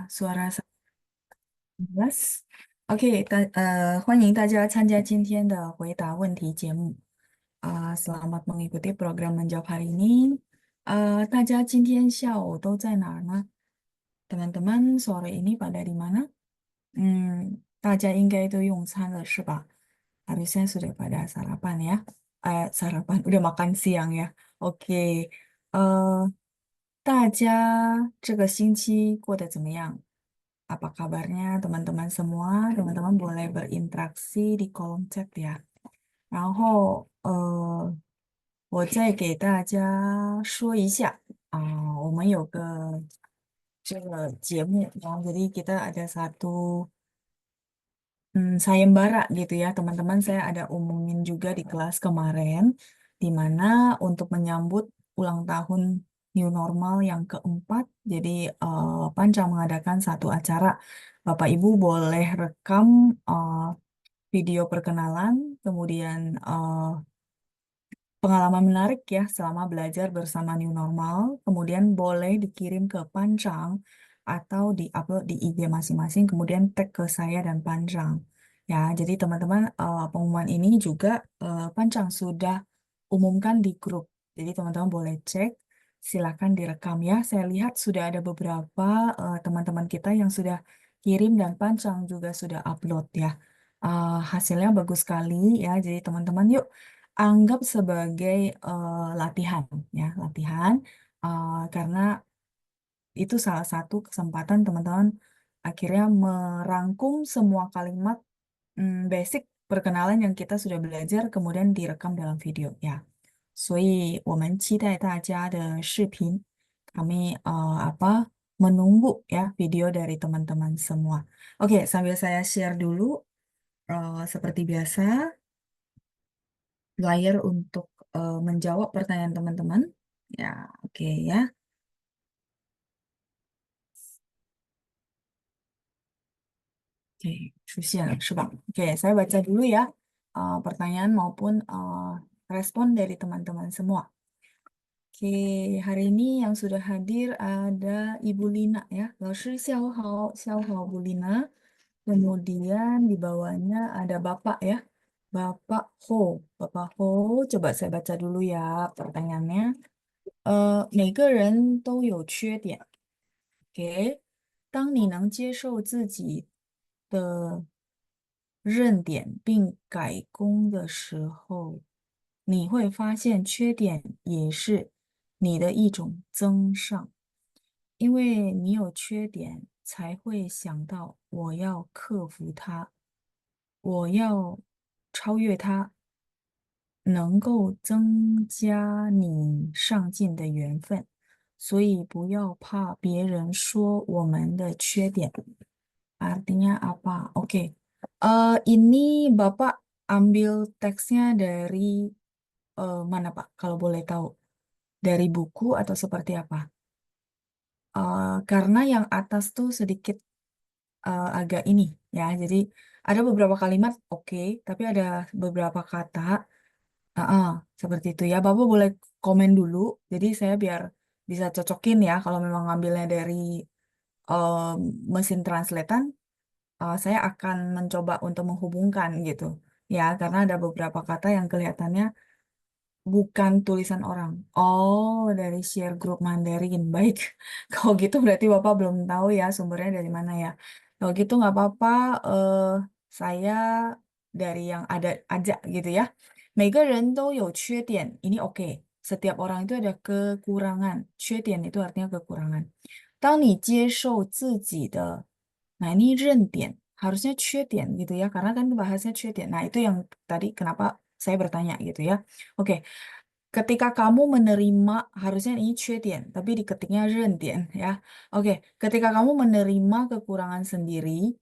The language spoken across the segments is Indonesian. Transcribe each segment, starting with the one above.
suara saya jelas. OK，欢迎大家参加今天的回答问题节目。Selamat mengikuti program menjawab hari ini. 大家今天下午都在哪儿呢？teman-teman sore ini pada di mana？大家应该都用餐了是吧？Harusnya sudah pada sarapan ya. Sarapan, udah makan siang ya. OK，大家这个星期过得怎么样？Apa kabarnya teman-teman semua? Teman-teman boleh berinteraksi di kolom chat ya. 然后，我再给大家说一下我们有个这个节目jadi kita ada satu sayembara gitu ya teman-teman. Saya ada umumin juga di kelas kemarin, di mana untuk menyambut ulang tahun New Normal yang keempat, jadi Pancang mengadakan satu acara. Bapak Ibu boleh rekam video perkenalan, kemudian pengalaman menarik ya selama belajar bersama New Normal, kemudian boleh dikirim ke Pancang atau diupload di IG masing-masing, kemudian tag ke saya dan Pancang. Ya, jadi teman-teman pengumuman ini juga Pancang sudah umumkan di grup. Jadi teman-teman boleh cek, silakan direkam ya. Saya lihat sudah ada beberapa teman-teman kita yang sudah kirim dan Pancang juga sudah upload ya. Hasilnya bagus sekali ya. Jadi teman-teman yuk anggap sebagai latihan ya, latihan karena itu salah satu kesempatan teman-teman akhirnya merangkum semua kalimat basic perkenalan yang kita sudah belajar kemudian direkam dalam video ya. 所以我们期待大家的视频. Kami apa menunggu ya video dari teman-teman semua. Oke, sambil saya share dulu seperti biasa layar untuk menjawab pertanyaan teman-teman. Ya, oke ya. Oke, 出现了是吧? Oke, saya baca dulu ya pertanyaan maupun respon dari teman-teman semua. Oke, hari ini yang sudah hadir ada Ibu Lina ya. 老师下午好, Bu Lina. Kemudian di bawahnya ada Bapak ya. Bapak Ho. Bapak Ho, coba saya baca dulu ya pertanyaannya. 每个人都有缺点。OK，当你能接受自己的认点并改攻的时候，你会发现缺点也是你的一种增上，因为你有缺点，才会想到我要克服它，我要超越它，能够增加你上进的缘分。所以不要怕别人说我们的缺点。Artinya apa? Oke. Ini Bapak ambil teksnya dari mana Pak? Kalau boleh tahu. Dari buku atau seperti apa? Karena yang atas tuh sedikit agak ini ya. Jadi ada beberapa kalimat oke, tapi ada beberapa kata ah, seperti itu ya. Bapak boleh komen dulu. Jadi saya biar bisa cocokin ya. Kalau memang ngambilnya dari eh, mesin translatean, saya akan mencoba untuk menghubungkan gitu. Ya, karena ada beberapa kata yang kelihatannya bukan tulisan orang. Oh, dari share group Mandarin. Baik. Kalau gitu berarti Bapak belum tahu ya sumbernya dari mana ya. Kalau gitu nggak apa-apa. eh, saya dari yang ada aja gitu ya. 每个人都有缺点. Ini oke. Setiap orang itu ada kekurangan. 缺点 itu artinya kekurangan. 当你接受自己的, nah ini 认点. Harusnya 缺点 gitu ya. Karena kan bahasanya 缺点. Nah itu yang tadi kenapa saya bertanya gitu ya. Oke, ketika kamu menerima, harusnya ini 缺点, tapi diketiknya 认点 ya. Oke, ketika kamu menerima kekurangan sendiri,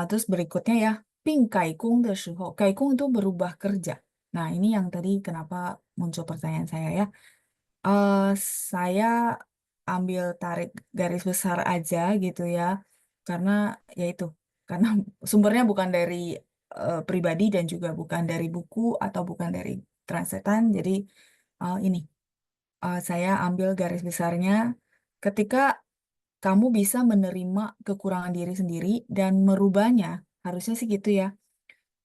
terus berikutnya ya, 并改工的时候, 改工 itu berubah kerja. Nah, ini yang tadi kenapa muncul pertanyaan saya ya. Eh, saya ambil tarik garis besar aja gitu ya, karena ya itu, karena sumbernya bukan dari pribadi dan juga bukan dari buku atau bukan dari translatean, jadi ini saya ambil garis besarnya ketika kamu bisa menerima kekurangan diri sendiri dan merubahnya. Harusnya sih gitu ya.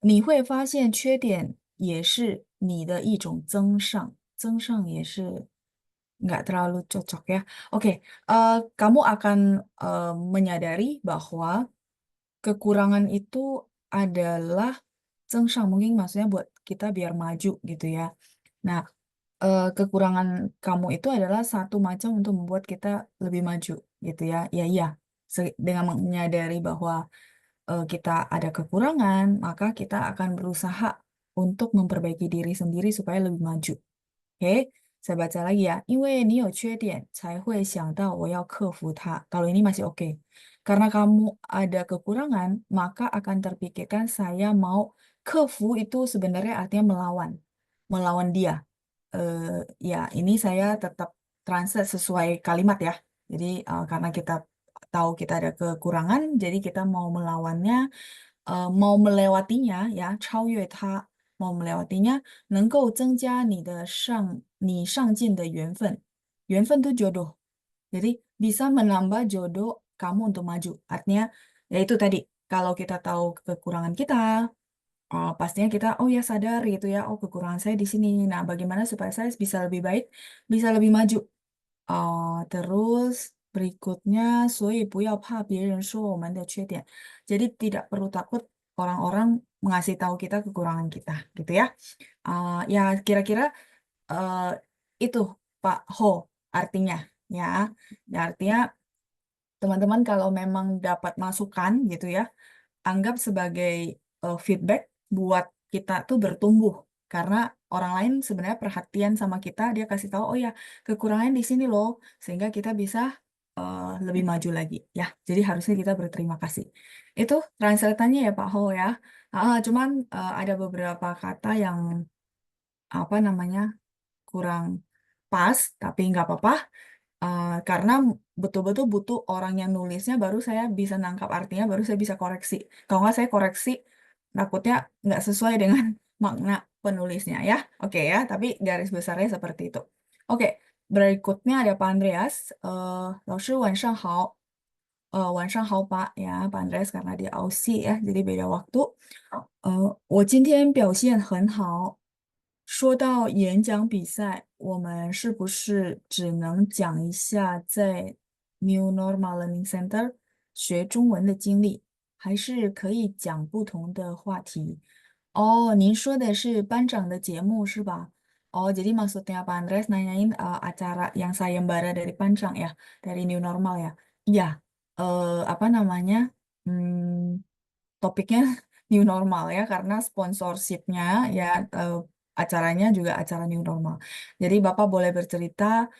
你会发现缺点也是你的一种增上，增上也是 nggak terlalu cocok ya. Oke, kamu akan menyadari bahwa kekurangan itu adalah zengshan, mungkin maksudnya buat kita biar maju gitu ya. Nah, kekurangan kamu itu adalah satu macam untuk membuat kita lebih maju gitu ya. Ya iya, dengan menyadari bahwa kita ada kekurangan, maka kita akan berusaha untuk memperbaiki diri sendiri supaya lebih maju. Oke, saya baca lagi ya. 因为你有缺点，才会想到我要克服它. Kalau ini masih oke. Karena kamu ada kekurangan, maka akan terpikirkan saya mau kefu itu sebenarnya artinya melawan. Melawan dia. Eh, ya, ini saya tetap translate sesuai kalimat ya. Jadi karena kita tahu kita ada kekurangan, jadi kita mau melawannya, mau melewatinya ya, 超越它, mau melewatinya, 能够增加你上进的缘分. 缘分 itu jodoh. Jadi bisa menambah jodoh kamu untuk maju. Artinya, ya itu tadi, kalau kita tahu kekurangan kita, pastinya kita, oh ya sadar gitu ya, oh kekurangan saya di sini. Nah, bagaimana supaya saya bisa lebih baik, bisa lebih maju. Terus berikutnya, 所以不要怕别人说我们的缺点. Jadi tidak perlu takut orang-orang mengasih tahu kita kekurangan kita, gitu ya. Ya kira-kira eh, itu Pak Ho artinya, ya. Ya, artinya teman-teman kalau memang dapat masukan gitu ya, anggap sebagai feedback buat kita tuh bertumbuh. Karena orang lain sebenarnya perhatian sama kita, dia kasih tahu, oh ya, kekurangannya di sini loh, sehingga kita bisa lebih maju lagi. Ya, jadi harusnya kita berterima kasih. Itu translatannya ya Pak Ho ya. Cuman ada beberapa kata yang apa namanya kurang pas, tapi nggak apa-apa. Karena betul-betul butuh orang yang nulisnya baru saya bisa nangkap artinya, baru saya bisa koreksi. Kalau nggak saya koreksi, takutnya nggak sesuai dengan makna penulisnya ya. Oke ya, tapi garis besarnya seperti itu. Oke, berikutnya ada Pak Andreas. 老师晚上好. 晚上好Pak ya, Pak Andreas karena dia Aussie ya, jadi beda waktu. 我今天表现很好。说到演讲比赛，我们是不是只能讲一下在 New Normal Learning Center 学中文的经历，还是可以讲不同的话题？哦，您说的是班长的节目是吧？Oh, jadi maksudnya Pak Andres nanyain acara yang sayembara dari Pancang ya, dari New Normal ya. Iya, apa namanya? Hmm, topiknya New Normal ya, karena sponsorshipnya ya acaranya juga acara New Normal. Jadi Bapak boleh bercerita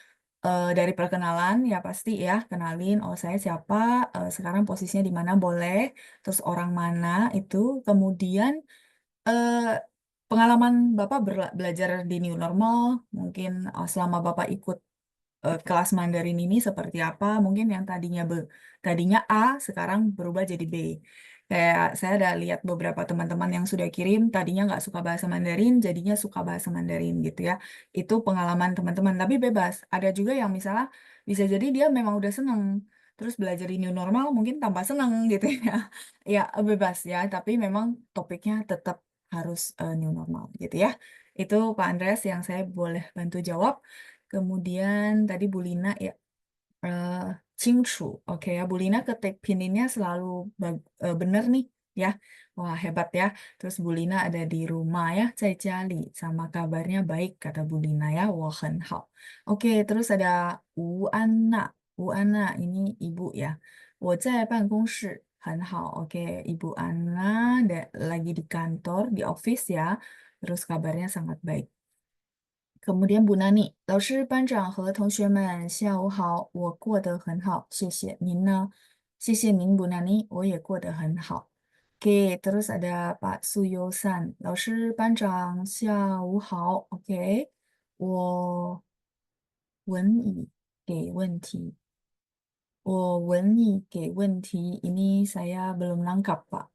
dari perkenalan ya pasti ya, kenalin oh saya siapa, sekarang posisinya di mana boleh, terus orang mana itu, kemudian eh, pengalaman Bapak belajar di New Normal, mungkin selama Bapak ikut kelas Mandarin ini seperti apa? Mungkin yang tadinya A sekarang berubah jadi B. Kayak saya ada lihat beberapa teman-teman yang sudah kirim tadinya nggak suka bahasa Mandarin, jadinya suka bahasa Mandarin gitu ya. Itu pengalaman teman-teman, tapi bebas. Ada juga yang misalnya bisa jadi dia memang udah seneng, terus belajar di new normal mungkin tambah seneng gitu ya. Ya bebas ya, tapi memang topiknya tetap harus new normal gitu ya. Itu Pak Andreas yang saya boleh bantu jawab. Kemudian tadi Bu Lina ya, eh Cingcu. Oke ya, Bu Lina ketik pininnya selalu bener nih ya. Wah, hebat ya. Terus Bu Lina ada di rumah ya, Cai Jali. Sama kabarnya baik, kata Bu Lina ya. Wah, hao. Oke, terus ada Wu Anna. Wu Anna, ini ibu ya. 我在办公室很好. Oke, Ibu Anna lagi di kantor, di office ya. Terus kabarnya sangat baik. Kemudian Bu Nani, 老师、班长和同学们，下午好，我过得很好，谢谢您呢。谢谢您，Bu Nani，我也过得很好。Oke, terus ada Pak Suyosan, 老师、班长，下午好。Oke, 我文以给问题，ini saya belum nangkap Pak.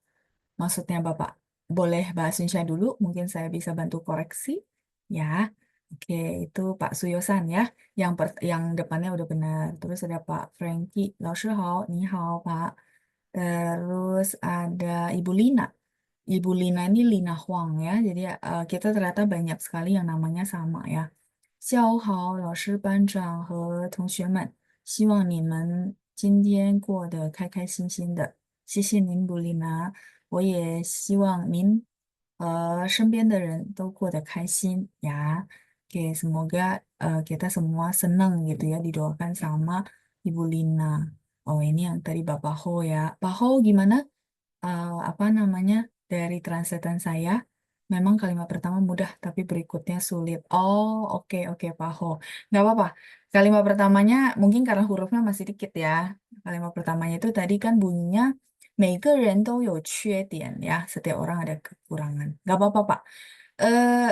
Maksudnya Bapak, boleh bahasa Indonesia dulu, mungkin saya bisa bantu koreksi. Ya. Oke, itu Pak Suyosan ya. Yang depannya udah benar. Terus ada Pak Frankie. 老师好, ni hao, Pak. Terus ada Ibu Lina. Ibu Lina ini Lina Huang ya. Jadi kita ternyata banyak sekali yang namanya sama ya. 下午好，老师、班长和同学们，希望你们今天过得开开心心的。谢谢您，布丽娜。我也希望您和身边的人都过得开心ya. Oke, semoga kita semua senang gitu ya didoakan sama Ibu Lina. Oh, ini yang tadi Bapak Ho ya. Pak Ho gimana? Apa namanya? Dari translatean saya, memang kalimat pertama mudah, tapi berikutnya sulit. Oh, oke, oke, Pak Ho. Nggak apa-apa. Kalimat pertamanya mungkin karena hurufnya masih dikit ya. Kalimat pertamanya itu tadi kan bunyinya 每个人都有缺点 ya. Setiap orang ada kekurangan. Nggak apa-apa, Pak. Eh,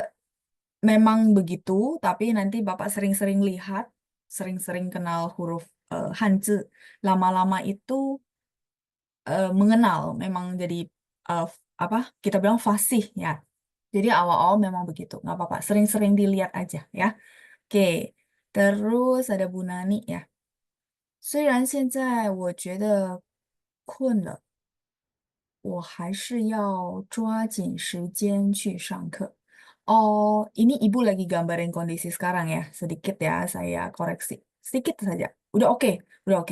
memang begitu, tapi nanti Bapak sering-sering lihat, sering-sering kenal huruf Hanzi. Lama-lama itu mengenal, memang jadi eh, apa? Kita bilang fasih ya. Jadi awal-awal memang begitu, nggak apa-apa. Sering-sering dilihat aja ya. Oke, terus ada Bu Nani ya. 虽然现在我觉得困了，我还是要抓紧时间去上课. Oh, ini Ibu lagi gambarin kondisi sekarang ya. Sedikit ya, saya koreksi. Sedikit saja. Udah oke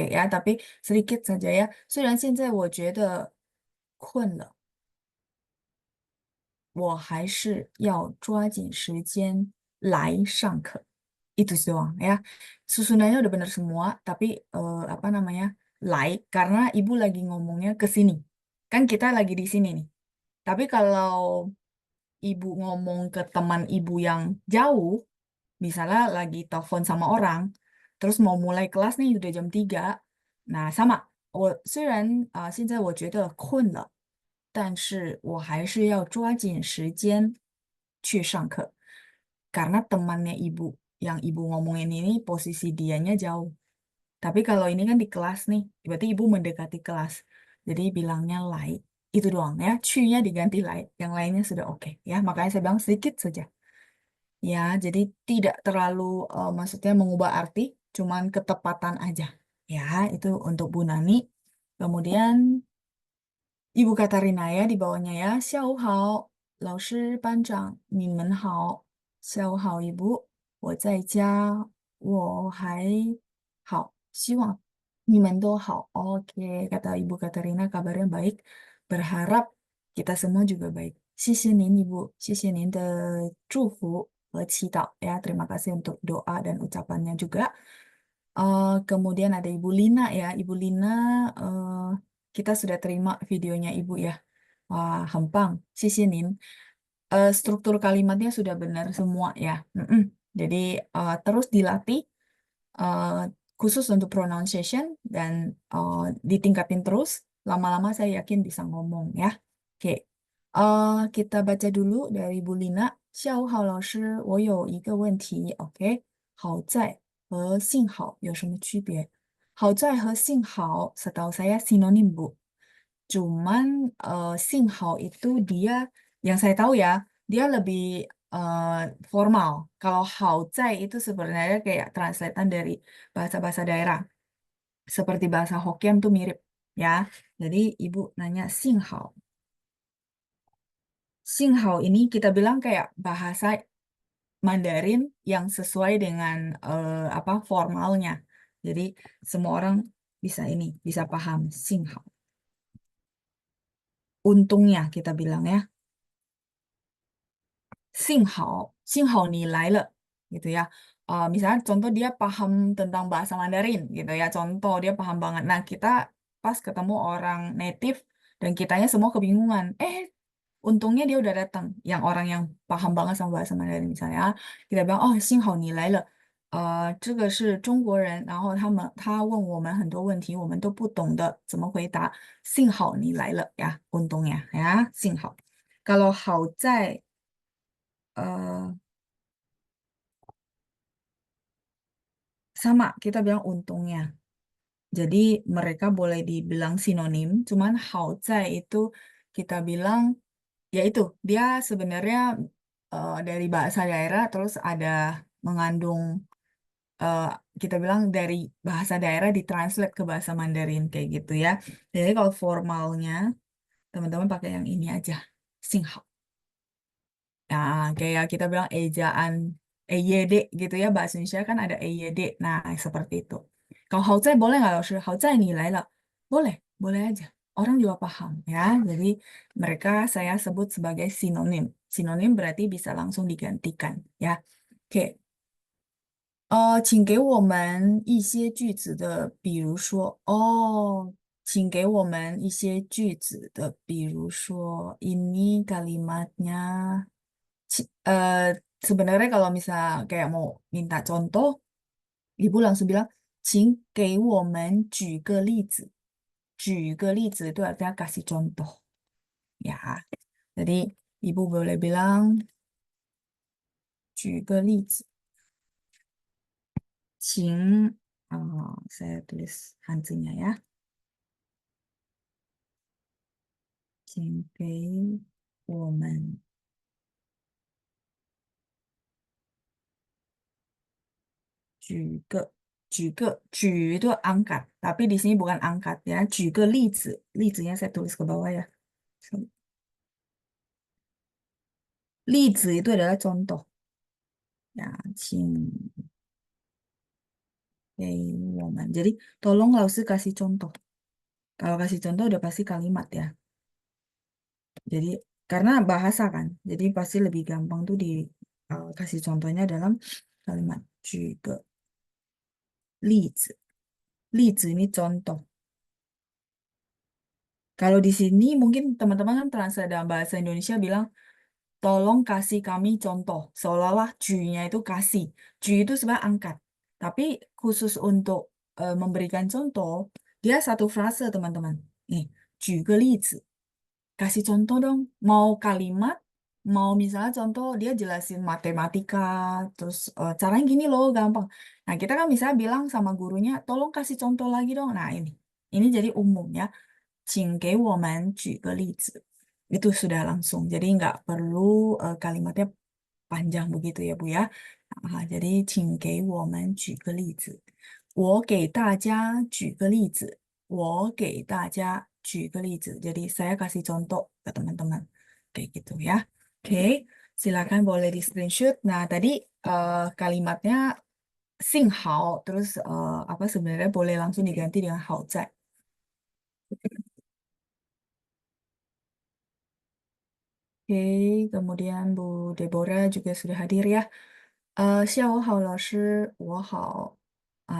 ya. Tapi sedikit saja ya. 虽然现在我觉得困了，我还是要抓紧时间来上课. Itu sih doang ya. Susunannya udah bener semua, tapi apa namanya? Karena ibu lagi ngomongnya ke sini. Kan kita lagi di sini nih. Tapi kalau ibu ngomong ke teman ibu yang jauh, misalnya lagi telepon sama orang, terus mau mulai kelas nih udah jam 3. Nah, sama. 虽然现在我觉得困了，但是我还是要抓紧时间去上课. Karena temannya ibu, yang ibu ngomongin ini posisi dianya jauh. Tapi kalau ini kan di kelas nih, berarti ibu mendekati kelas. Jadi bilangnya lai. Itu doang ya. Cu-nya diganti lai. Yang lainnya sudah oke. Ya, makanya saya bilang sedikit saja. Ya, jadi tidak terlalu maksudnya mengubah arti, cuman ketepatan aja. Ya, itu untuk Bu Nani. Kemudian Ibu Katarina ya di bawahnya ya. 下午好，老师、班长，你们好。下午好，Ibu. 我在家，我还好，希望你们都好. Oke, kata Ibu Katarina kabarnya baik. Berharap kita semua juga baik. 谢谢您，Ibu，谢谢您的祝福和祈祷 ya. Terima kasih untuk doa dan ucapannya juga. Kemudian ada Ibu Lina ya. Ibu Lina, kita sudah terima videonya Ibu ya. Wah, hempang. Sisinin. Struktur kalimatnya sudah benar semua ya. Mm-mm. Jadi terus dilatih eh, khusus untuk pronunciation dan ditingkatin terus. Lama-lama saya yakin bisa ngomong ya. Oke, kita baca dulu dari Bu Lina. 下午好，老师，我有一个问题。OK，好在和幸好有什么区别？好在和幸好 setahu saya sinonim Bu. Cuman Singhao itu dia, yang saya tahu ya, dia lebih eh, formal. Kalau Haozai itu sebenarnya kayak translatean dari bahasa-bahasa daerah. Seperti bahasa Hokkien tuh mirip ya. Jadi ibu nanya Singhao. Singhao ini kita bilang kayak bahasa Mandarin yang sesuai dengan apa formalnya. Jadi semua orang bisa ini, bisa paham Singhao. Untungnya kita bilang ya. 幸好你来了 gitu ya. Misalnya contoh dia paham tentang bahasa Mandarin gitu ya. Contoh dia paham banget. Nah, kita pas ketemu orang native dan kitanya semua kebingungan. Untungnya dia udah datang. Yang orang yang paham banget sama bahasa Mandarin misalnya. Kita bilang, oh, 幸好你来了. 这个是中国人，然后他问我们很多问题，我们都不懂得怎么回答。幸好你来了 ya, untungnya ya, 幸好. Kalau 好在 eh, sama, kita bilang untungnya. Jadi mereka boleh dibilang sinonim, cuman 好在 itu kita bilang, ya itu, dia sebenarnya dari bahasa daerah terus ada mengandung eh, kita bilang dari bahasa daerah ditranslate ke bahasa Mandarin kayak gitu ya. Jadi kalau formalnya teman-teman pakai yang ini aja. Singhao. Nah, kayak kita bilang ejaan EYD gitu ya, bahasa Indonesia kan ada EYD. Nah, seperti itu. Kalau hao zai boleh nggak, Laoshi? Hao zai ni lai le. Boleh, boleh aja. Orang juga paham ya. Jadi mereka saya sebut sebagai sinonim. Sinonim berarti bisa langsung digantikan ya. Oke, 请给我们一些句子的，比如说，请给我们一些句子的，比如说，ini kalimatnya. Sebenarnya kalau misal kayak mau minta contoh, ibu langsung bilang, 请给我们举个例子。举个例子 itu artinya kasih contoh, ya. Jadi ibu boleh bilang, 举个例子，请, saya tulis hanzinya ya, 请给我们举个举 itu angkat, tapi di sini bukan angkat ya. 举个例子, lizinya saya tulis ke bawah ya. 例子 itu adalah contoh. Ya, 请给我们. Jadi tolong Lausi kasih contoh. Kalau kasih contoh udah pasti kalimat ya. Jadi karena bahasa kan, jadi pasti lebih gampang tuh di kasih contohnya dalam kalimat 举个例子. 例子 ini contoh. Kalau di sini mungkin teman-teman kan translate dalam bahasa Indonesia bilang, tolong kasih kami contoh. Seolah-olah ju-nya itu kasih. Ju itu sebenarnya angkat. Tapi khusus untuk memberikan contoh, dia satu frase teman-teman. Nih, 举个例子. Kasih contoh dong. Mau kalimat, mau misalnya contoh dia jelasin matematika, terus caranya gini loh, gampang. Nah, kita kan misalnya bilang sama gurunya, tolong kasih contoh lagi dong. Nah, ini. Ini jadi umum ya. 请给我们举个例子. Itu sudah langsung. Jadi nggak perlu kalimatnya panjang begitu ya, Bu ya. Jadi 请给我们举个例子。我给大家举个例子。我给大家举个例子. Jadi saya kasih contoh ke teman-teman. Kayak gitu ya. Oke, silakan boleh di screenshot. Nah, tadi kalimatnya 幸好, terus apa sebenarnya boleh langsung diganti dengan 好在. Oke, kemudian Bu Deborah juga sudah hadir ya. 下午好，老师，我好.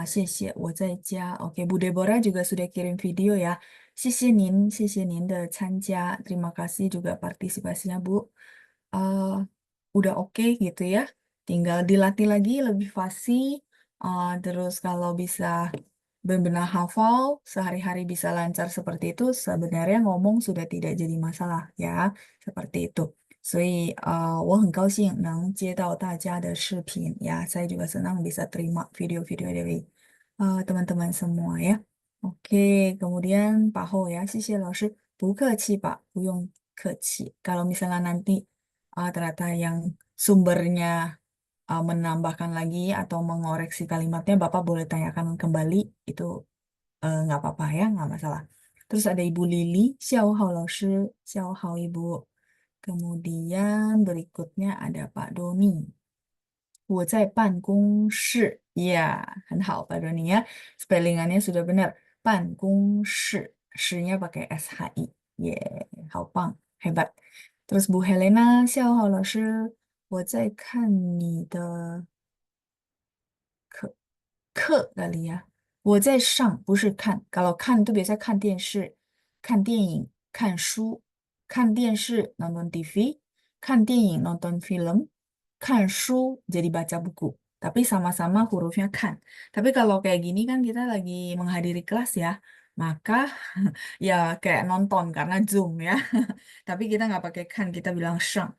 谢谢，我在家. Oke, Bu Deborah juga sudah kirim video ya. 谢谢您的参加. Terima kasih juga partisipasinya, Bu. Eh, udah oke gitu ya. Tinggal dilatih lagi lebih fasih. Terus kalau bisa benar-benar hafal, sehari-hari bisa lancar seperti itu, sebenarnya ngomong sudah tidak jadi masalah ya. Seperti itu. 所以，我很高兴能接到大家的视频呀. Saya juga senang bisa terima video-video dari teman-teman semua ya. Oke, kemudian Pak Ho ya, 谢谢老师，不客气，Pak，不用客气. Kalau misalnya nanti ternyata yang sumbernya menambahkan lagi atau mengoreksi kalimatnya, Bapak boleh tanyakan kembali, itu nggak apa-apa ya, nggak masalah. Terus ada Ibu Lili, 下午好，老师，下午好，Ibu. Kemudian berikutnya ada Pak Doni. 我在办公室. Ya, 很好, Pak Doni ya. Spellingannya sudah benar. 办公室. Sh-nya pakai SHI. Yeah, 好棒, hebat. Terus Bu Helena, 下午好，老师，我在看你的课 kali ya. 我在上，不是看。kalau看 itu biasanya 看电视、看电影、看书、看电视 nonton TV, 看电影 nonton film, 看书 jadi baca buku. Tapi sama-sama hurufnya kan. Tapi kalau kayak gini kan kita lagi menghadiri kelas ya, maka ya kayak nonton karena Zoom ya. Tapi kita nggak pakai kan, kita bilang sheng.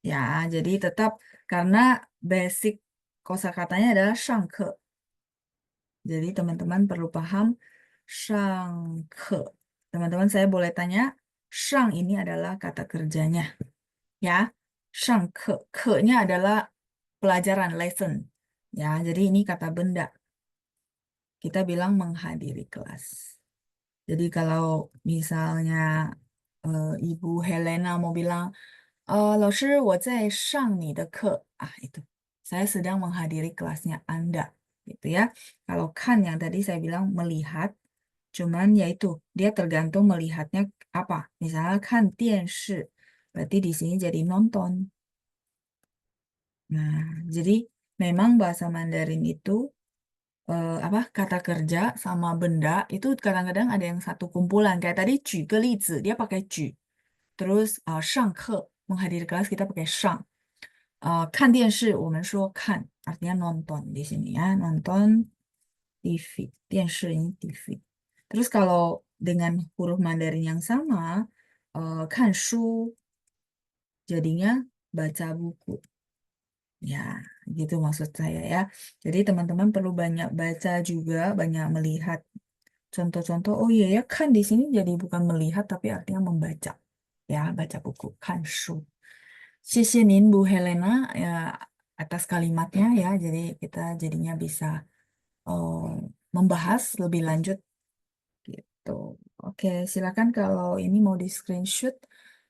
Ya, jadi tetap karena basic kosakatanya adalah 上课. Jadi teman-teman perlu paham 上课. Teman-teman saya boleh tanya, 上 ini adalah kata kerjanya. Ya. Shangke, ke-nya adalah pelajaran, lesson. Ya, jadi ini kata benda. Kita bilang menghadiri kelas. Jadi kalau misalnya Ibu Helena mau bilang, 老师，我在上你的课. Ah, itu. Saya sedang menghadiri kelasnya Anda. Gitu ya. Kalau kan yang tadi saya bilang melihat, cuman yaitu dia tergantung melihatnya apa. Misalnya kan 电视, berarti di sini jadi nonton. Nah, jadi memang bahasa Mandarin itu apa kata kerja sama benda itu kadang-kadang ada yang satu kumpulan. Kayak tadi 举个例子, dia pakai 举. Terus 上课 menghadiri kelas kita pakai 上. 看电视 我们说看 artinya nonton di sini ya, nonton TV. 电视 ini TV. Terus kalau dengan huruf Mandarin yang sama, 看书 jadinya baca buku. Ya, gitu maksud saya ya. Jadi teman-teman perlu banyak baca juga, banyak melihat contoh-contoh. Oh iya ya, kan di sini jadi bukan melihat tapi artinya membaca. Ya, baca buku, kan shu. 谢谢您 Bu Helena ya atas kalimatnya ya. Jadi kita jadinya bisa eh, membahas lebih lanjut gitu. Oke, silakan kalau ini mau di screenshot.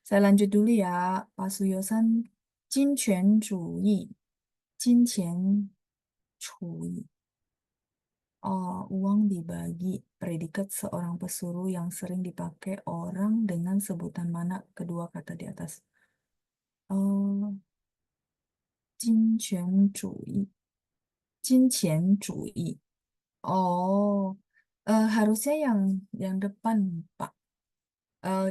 Saya lanjut dulu ya. Pak Suyosan, 金钱主义. Uang dibagi. Predikat seorang pesuruh yang sering dipakai orang dengan sebutan mana kedua kata di atas. Oh, 金权主义. 金钱主义. Oh, harusnya yang depan, Pak.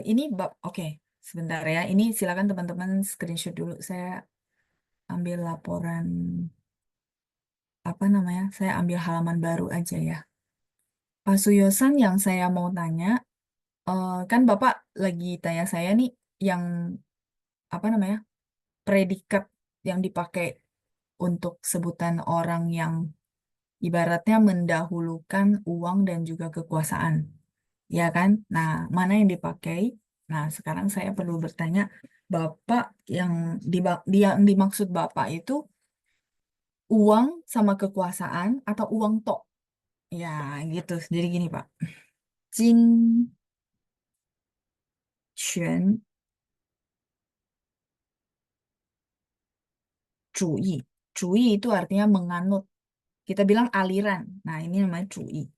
Ini bab, oke, sebentar ya. Ini silakan teman-teman screenshot dulu. Saya ambil laporan, apa namanya? Saya ambil halaman baru aja ya. Pak Suyosan yang saya mau tanya, kan Bapak lagi tanya saya nih, yang apa namanya? Predikat yang dipakai untuk sebutan orang yang ibaratnya mendahulukan uang dan juga kekuasaan. Ya kan? Nah, mana yang dipakai? Nah, sekarang saya perlu bertanya, Bapak yang yang dimaksud Bapak itu uang sama kekuasaan atau uang tok? Ya, gitu. Jadi gini, Pak. 金权主义. 主义 itu artinya menganut. Kita bilang aliran. Nah, ini namanya 主义.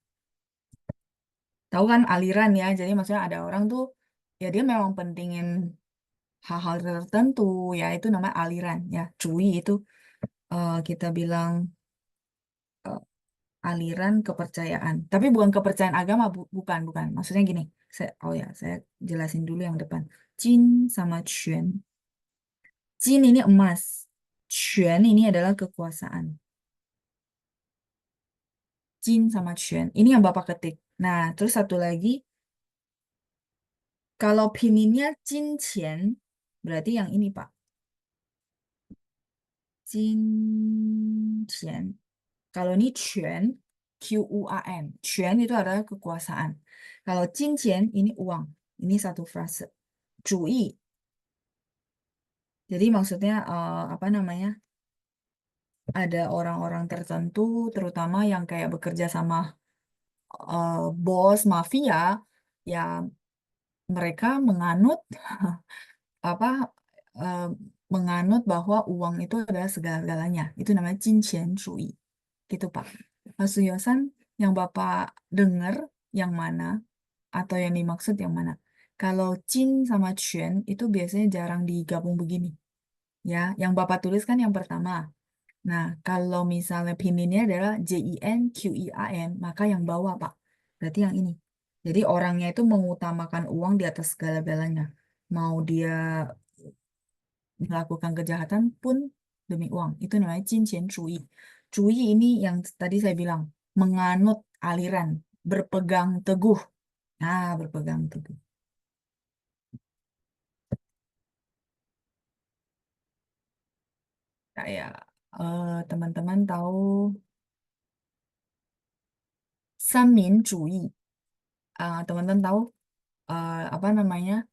Tahu kan aliran ya? Jadi maksudnya ada orang tuh, ya dia memang pentingin hal-hal tertentu, ya itu namanya aliran. Ya, 主义 itu kita bilang eh, aliran kepercayaan. Tapi bukan kepercayaan agama, bukan, bukan. Maksudnya gini, oh ya, saya jelasin dulu yang depan. Jin sama Quan. Jin ini emas, Quan ini adalah kekuasaan. Jin sama Quan, ini yang Bapak ketik. Nah, terus satu lagi, kalau pininnya Jin Qian, berarti yang ini Pak. Jin Qian. Kalau ini Quan, Quan. Quan itu adalah kekuasaan. Kalau cincin ini uang. Ini satu frase. 主义. Jadi maksudnya apa namanya? Ada orang-orang tertentu, terutama yang kayak bekerja sama bos mafia, ya mereka menganut apa eh, menganut bahwa uang itu adalah segala-galanya. Itu namanya 金钱主义. Gitu Pak. Pak Suyosan, yang Bapak dengar yang mana atau yang dimaksud yang mana? Kalau Jin sama Quan itu biasanya jarang digabung begini. Ya, yang Bapak tulis kan yang pertama. Nah, kalau misalnya pininnya adalah JINQIAN, maka yang bawah, Pak. Berarti yang ini. Jadi orangnya itu mengutamakan uang di atas segala-galanya. Mau dia melakukan kejahatan pun demi uang. Itu namanya cincin cui. Cui ini yang tadi saya bilang, menganut aliran, berpegang teguh. Nah, berpegang teguh. Kayak teman-teman tahu Saminjui. Teman-teman tahu apa namanya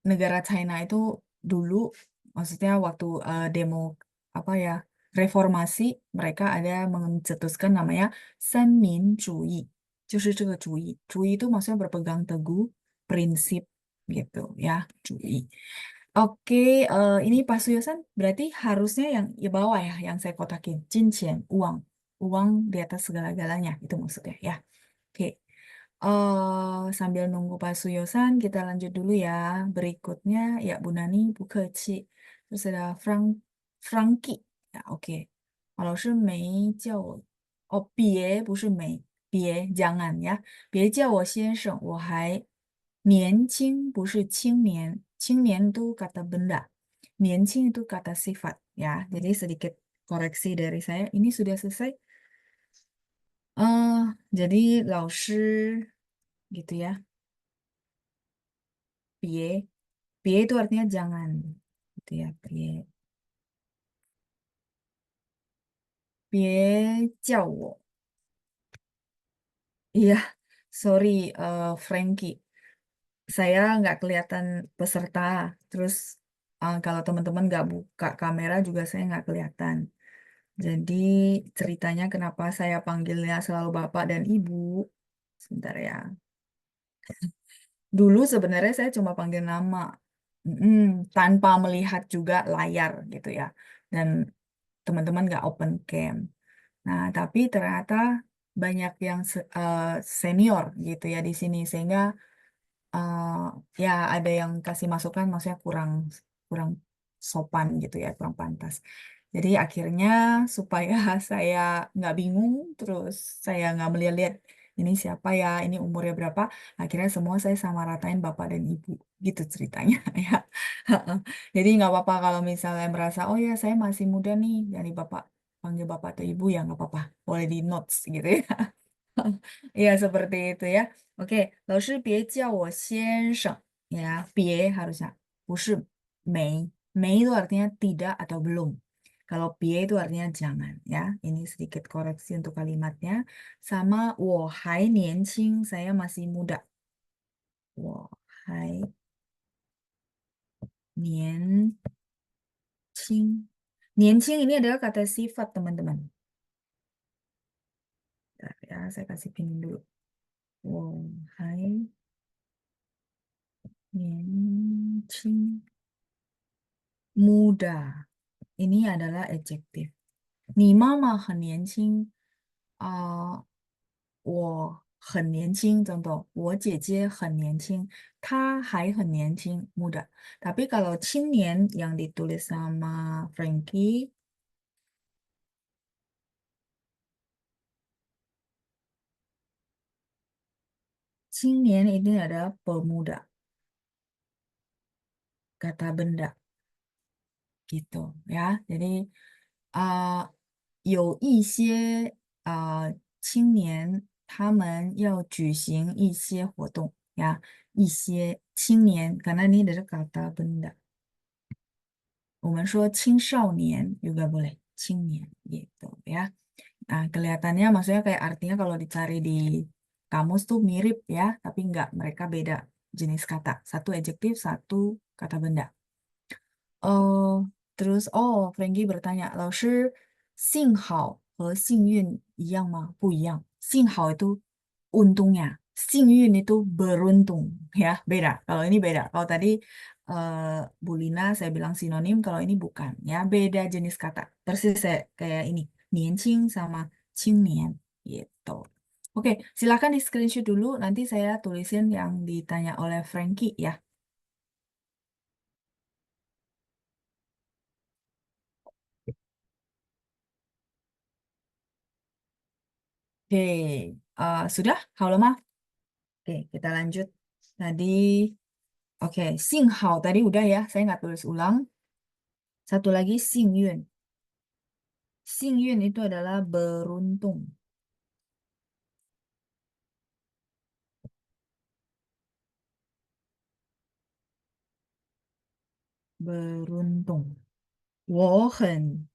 negara China itu dulu Maksudnya waktu demo apa ya reformasi mereka ada mencetuskan namanya 三民主义，就是这个主义，主义itu maksudnya berpegang teguh prinsip gitu ya, 主义. Oke, ini Pak Suyosan berarti harusnya yang di bawah ya, yang saya kotakin, cincin, uang, uang di atas segala-galanya, itu maksudnya ya. Oke, sambil nunggu Pak Suyosan, kita lanjut dulu ya. Berikutnya, ya Bu Nani, Bu Keci, terus ada Frankie. Ya, oke. Kalau 是没叫我，哦，别不是没，别 jangan ya，别叫我先生，我还年轻，不是青年，青年itu kata benda, 年轻 itu kata sifat ya. Jadi sedikit koreksi dari saya. Ini sudah selesai. eh jadi 老师 gitu ya. Pie, pie itu artinya jangan, gitu ya. Pie, pie 叫我. Iya, sorry, Frankie. Saya nggak kelihatan peserta. Terus kalau teman-teman nggak buka kamera juga saya nggak kelihatan. Jadi ceritanya kenapa saya panggilnya selalu Bapak dan Ibu. Sebentar ya. Dulu sebenarnya saya cuma panggil nama, mm, tanpa melihat juga layar gitu ya. Dan teman-teman nggak open cam. Nah, tapi ternyata banyak yang senior gitu ya di sini sehingga eh, ya ada yang kasih masukan maksudnya kurang kurang sopan gitu ya, kurang pantas. Jadi akhirnya supaya saya nggak bingung, terus saya nggak melihat-lihat ini siapa ya, ini umurnya berapa, akhirnya semua saya sama ratain bapak dan ibu gitu ceritanya ya. Jadi nggak apa-apa kalau misalnya merasa oh ya saya masih muda nih, jadi bapak panggil bapak atau ibu ya nggak apa-apa, boleh di notes gitu ya. Iya, seperti itu ya. Oke, 老师别叫我先生 ya. 别 harusnya 不是没 itu artinya tidak atau belum. Kalau 别 itu artinya jangan ya. Ini sedikit koreksi untuk kalimatnya. Sama 我还年轻, saya masih muda. 我还年轻. 年轻 ini adalah kata sifat, teman-teman. Bentar ya, saya kasih pinin dulu. 我还年轻. Muda. Ini adalah adjektif. 你妈妈很年轻. 我很年轻. Contoh, 我姐姐很年轻. 她还很年轻, muda. Tapi kalau 青年 yang ditulis sama Frankie, 青年 ini adalah pemuda. Kata benda gitu ya. Jadi uh, 有一些青年他们要举行一些活动呀，一些青年 karena ini dari kata benda. 我们说青少年 juga boleh 青年 gitu ya. Nah, kelihatannya maksudnya kayak artinya kalau dicari di kamus tuh mirip ya, tapi enggak, mereka beda jenis kata. Satu adjektif, satu kata benda. Terus Frankie bertanya, 老师幸好和幸运一样吗？不一样. 幸好 itu untungnya, 幸运 itu beruntung ya, beda. Kalau ini beda. Kalau tadi eh, Bu Lina saya bilang sinonim, kalau ini bukan ya, beda jenis kata. Persis kayak ini, 年轻 sama 青年 gitu. Oke, silakan di screenshot dulu, nanti saya tulisin yang ditanya oleh Frankie ya. Oke, sudah? Halo, Ma? Oke, kita lanjut. Tadi, oke, 幸好 tadi udah ya, saya nggak tulis ulang. Satu lagi, 幸运. 幸运 itu adalah beruntung. Beruntung. 我很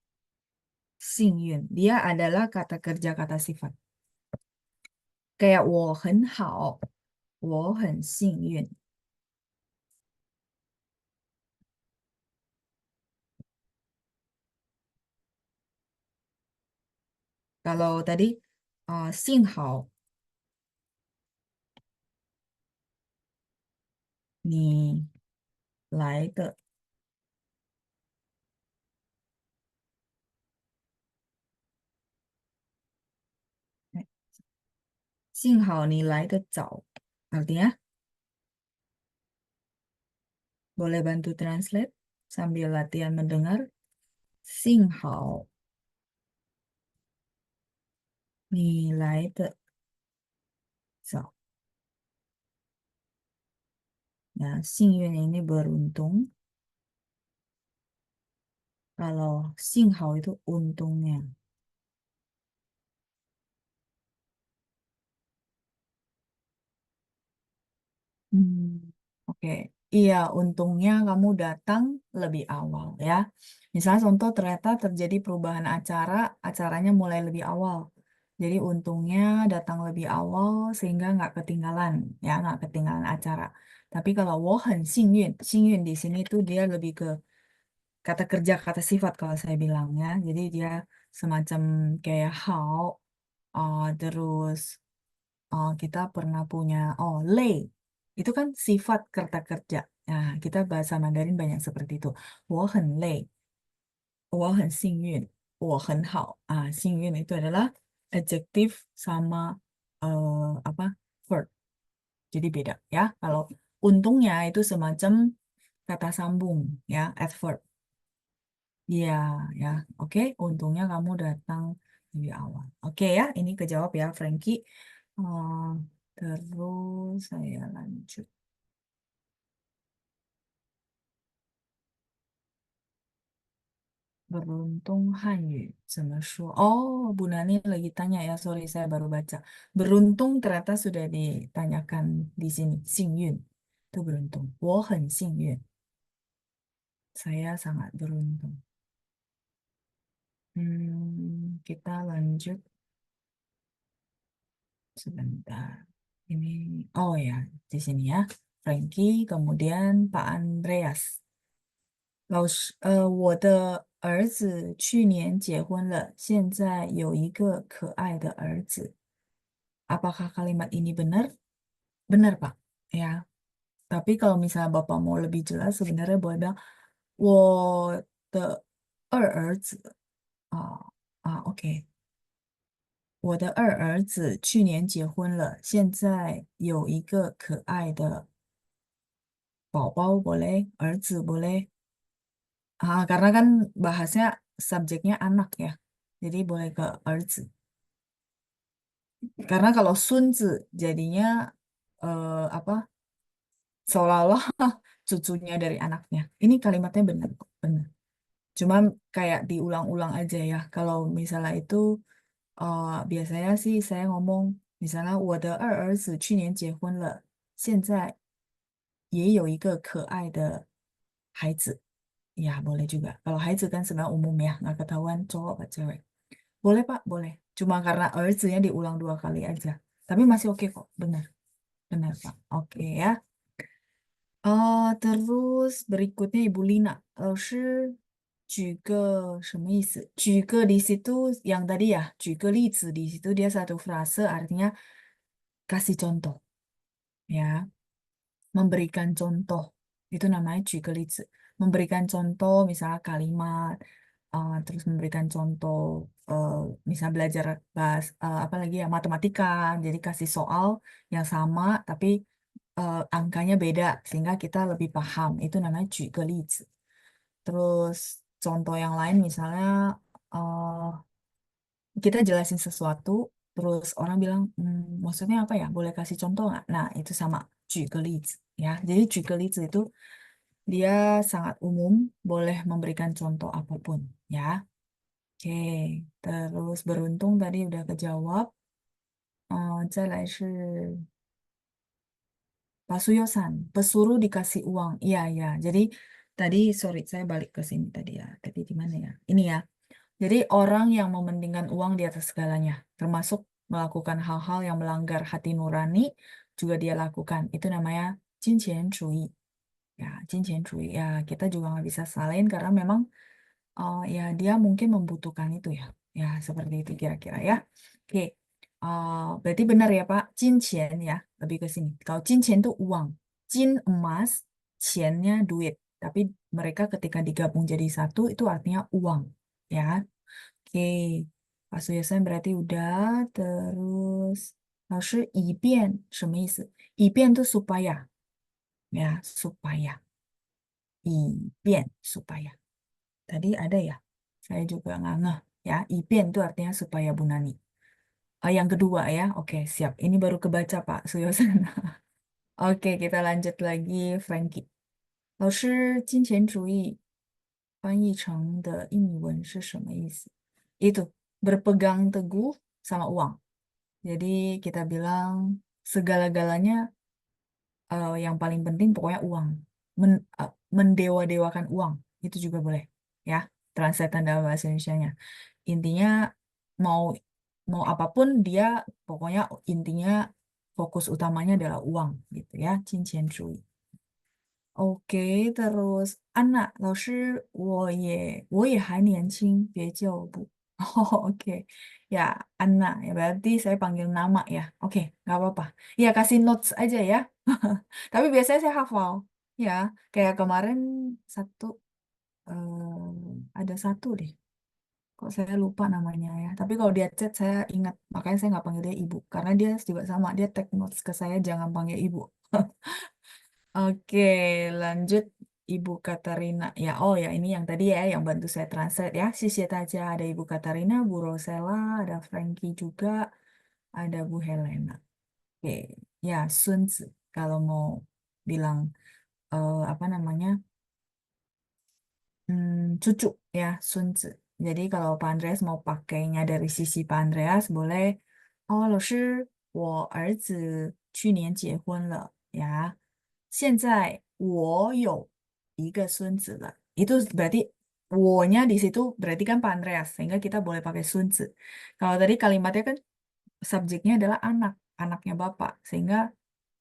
幸运. Dia adalah kata kerja, kata sifat. Kayak 我很好. 我很幸运. Kalau tadi幸好你来的，哎幸好你来得早。Artinya, boleh bantu translate sambil latihan mendengar. 幸好你来得早。Ya, 幸运 ini beruntung. Kalau 幸好 itu untungnya. Hmm, oke. Iya, untungnya kamu datang lebih awal ya. Misalnya contoh ternyata terjadi perubahan acara, acaranya mulai lebih awal. Jadi untungnya datang lebih awal sehingga nggak ketinggalan, ya nggak ketinggalan acara. Tapi kalau 我很幸运, 幸运 di sini tuh dia lebih ke kata kerja, kata sifat kalau saya bilang ya. Jadi dia semacam kayak how, terus kita pernah punya lay. Itu kan sifat kata kerja. Nah, kita bahasa Mandarin banyak seperti itu. 我很累，我很幸运，我很好. Ah, 幸运 itu adalah adjective sama apa verb. Jadi beda ya. Kalau untungnya itu semacam kata sambung ya, adverb. Iya, ya. Oke, untungnya kamu datang lebih awal. Oke ya, ini kejawab ya, Frankie. Eh, terus saya lanjut. Beruntung Hanyu, 怎么说? Oh, Bu Nani lagi tanya ya, sorry saya baru baca. Beruntung ternyata sudah ditanyakan di sini. 幸运, itu beruntung. 我很幸运, saya sangat beruntung. Kita lanjut sebentar. Ini, oh ya, di sini ya. Frankie, kemudian Pak Andreas. 我的儿子去年结婚了，现在有一个可爱的儿子。Apakah kalimat ini benar? Benar, Pak. Ya. Tapi kalau misalnya Bapak mau lebih jelas, sebenarnya boleh bilang, 我的二儿子OK，我的二儿子去年结婚了，现在有一个可爱的宝宝 boleh, 儿子 boleh. Karena kan bahasnya subjeknya anak ya. Jadi boleh ke 儿子. Karena kalau 孙子 jadinya apa? Seolah-olah cucunya dari anaknya. Ini kalimatnya benar, kok, benar. Cuma kayak diulang-ulang aja ya. Kalau misalnya itu biasanya sih saya ngomong misalnya 我的二儿子去年结婚了，现在也有一个可爱的孩子. Ya, boleh juga. Kalau 孩子 kan sebenarnya umum ya, nggak ketahuan cowok apa cewek. Boleh, Pak, boleh. Cuma karena 儿子nya diulang 2 kali aja. Tapi masih oke kok, benar. Benar, Pak. Oke ya. Terus berikutnya Ibu Lina. 老师举个什么意思？举个 di situ yang tadi ya, 举个例子 di situ dia satu frase artinya kasih contoh ya, memberikan contoh. Itu namanya 举个例子. Memberikan contoh misalnya kalimat, terus memberikan contoh eh, misal belajar apa lagi ya matematika, jadi kasih soal yang sama tapi angkanya beda sehingga kita lebih paham. Itu namanya 举个例子. Terus contoh yang lain misalnya eh, kita jelasin sesuatu, terus orang bilang, maksudnya apa ya? Boleh kasih contoh nggak? Nah, itu sama 举个例子 ya. Jadi 举个例子 itu dia sangat umum, boleh memberikan contoh apapun ya. Oke, terus beruntung tadi udah kejawab. 再来是 Pak Suyosan, pesuruh dikasih uang. Iya, iya. Jadi tadi, sorry, saya balik ke sini tadi ya. Tadi di mana ya? Ini ya. Jadi orang yang mementingkan uang di atas segalanya, termasuk melakukan hal-hal yang melanggar hati nurani, juga dia lakukan. Itu namanya 金钱主义. Ya, 金钱主义. Ya, kita juga nggak bisa salahin karena memang ya dia mungkin membutuhkan itu ya. Ya, seperti itu kira-kira ya. Oke, berarti benar ya Pak. Cincin ya, lebih ke sini. Kalau cincin itu uang. Jin emas, ciennya duit. Tapi mereka ketika digabung jadi satu itu artinya uang. Ya, oke. Pak Suyesan berarti udah. Terus, 老师以便什么意思？以便 itu supaya. Ya, supaya. 以便 supaya. Tadi ada ya? Saya juga nggak ngeh. Ya, 以便 itu artinya supaya Bu Nani. Yang kedua ya, oke siap. Ini baru kebaca Pak Suyosana. Oke, kita lanjut lagi, Frankie. 老师，金钱主义翻译成的英文是什么意思？Itu berpegang teguh sama uang. Jadi kita bilang segala-galanya yang paling penting pokoknya uang. Mendewa-dewakan uang itu juga boleh ya. Translate dalam bahasa Indonesianya. Intinya mau mau apapun dia pokoknya intinya fokus utamanya adalah uang gitu ya. 金钱主义. Oke, terus anak, 老师，我也还年轻，别叫我不. Oh, oke. Ya, anak ya berarti saya panggil nama ya. Oke, nggak apa-apa. Ya, kasih notes aja ya. Tapi biasanya saya hafal. Ya, kayak kemarin satu ada satu deh. Kok saya lupa namanya ya. Tapi kalau dia chat saya ingat. Makanya saya nggak panggil dia ibu. Karena dia juga sama. Dia take notes ke saya jangan panggil ibu. Oke, lanjut Ibu Katarina. Ya, oh ya ini yang tadi ya yang bantu saya translate ya. Sisi aja ada Ibu Katarina, Bu Rosella, ada Frankie juga, ada Bu Helena. Oke, ya Sunzi kalau mau bilang apa namanya cucu ya Sunzi. Jadi kalau Pak Andreas mau pakainya dari sisi Pak Andreas boleh. Oh, 老师，我儿子去年结婚了呀。现在我有一个孙子了. Itu berarti wo-nya di situ berarti kan Pak Andreas, sehingga kita boleh pakai sunzi. Kalau tadi kalimatnya kan subjeknya adalah anak, anaknya Bapak. Sehingga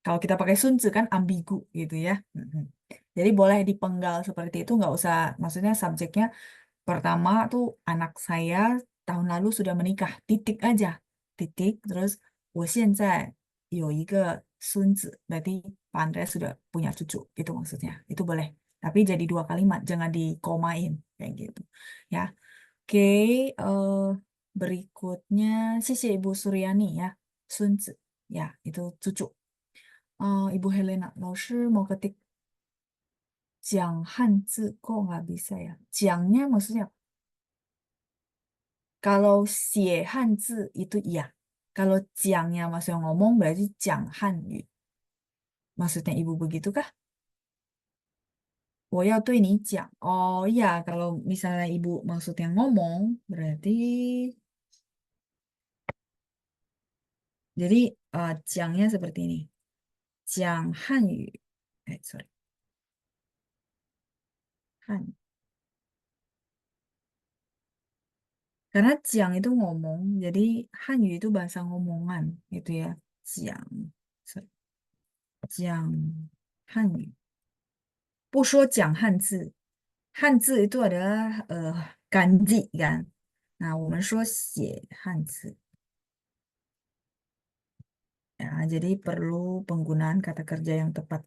kalau kita pakai sunzi kan ambigu gitu ya. Mhm. Jadi boleh dipenggal seperti itu, nggak usah, maksudnya subjeknya pertama tuh anak saya tahun lalu sudah menikah, titik aja. Titik, terus 我现在有一个孙子, berarti Pak Andreas sudah punya cucu, itu maksudnya. Itu boleh. Tapi jadi dua kalimat, jangan dikomain, kayak gitu. Ya, oke. eh, Berikutnya, Sisi Ibu Suryani ya, 孙子. Ya, itu cucu. Ibu Helena, 老师mau ketik 讲汉字 kok nggak bisa ya? 讲nya maksudnya kalau 写汉字 itu iya. Kalau 讲nya maksudnya ngomong berarti 讲汉语. Maksudnya ibu begitu kah? 我要对你讲. Oh iya, kalau misalnya ibu maksudnya ngomong berarti jadi 讲nya seperti ini. 讲汉语. Sorry. 汉. Karena 讲 itu ngomong, jadi 汉语 itu bahasa ngomongan gitu ya. 讲. Sorry. 讲汉语. 不说讲汉字，汉字 itu adalah kanji kan. Nah, 我们说写汉字 ya, jadi perlu penggunaan kata kerja yang tepat.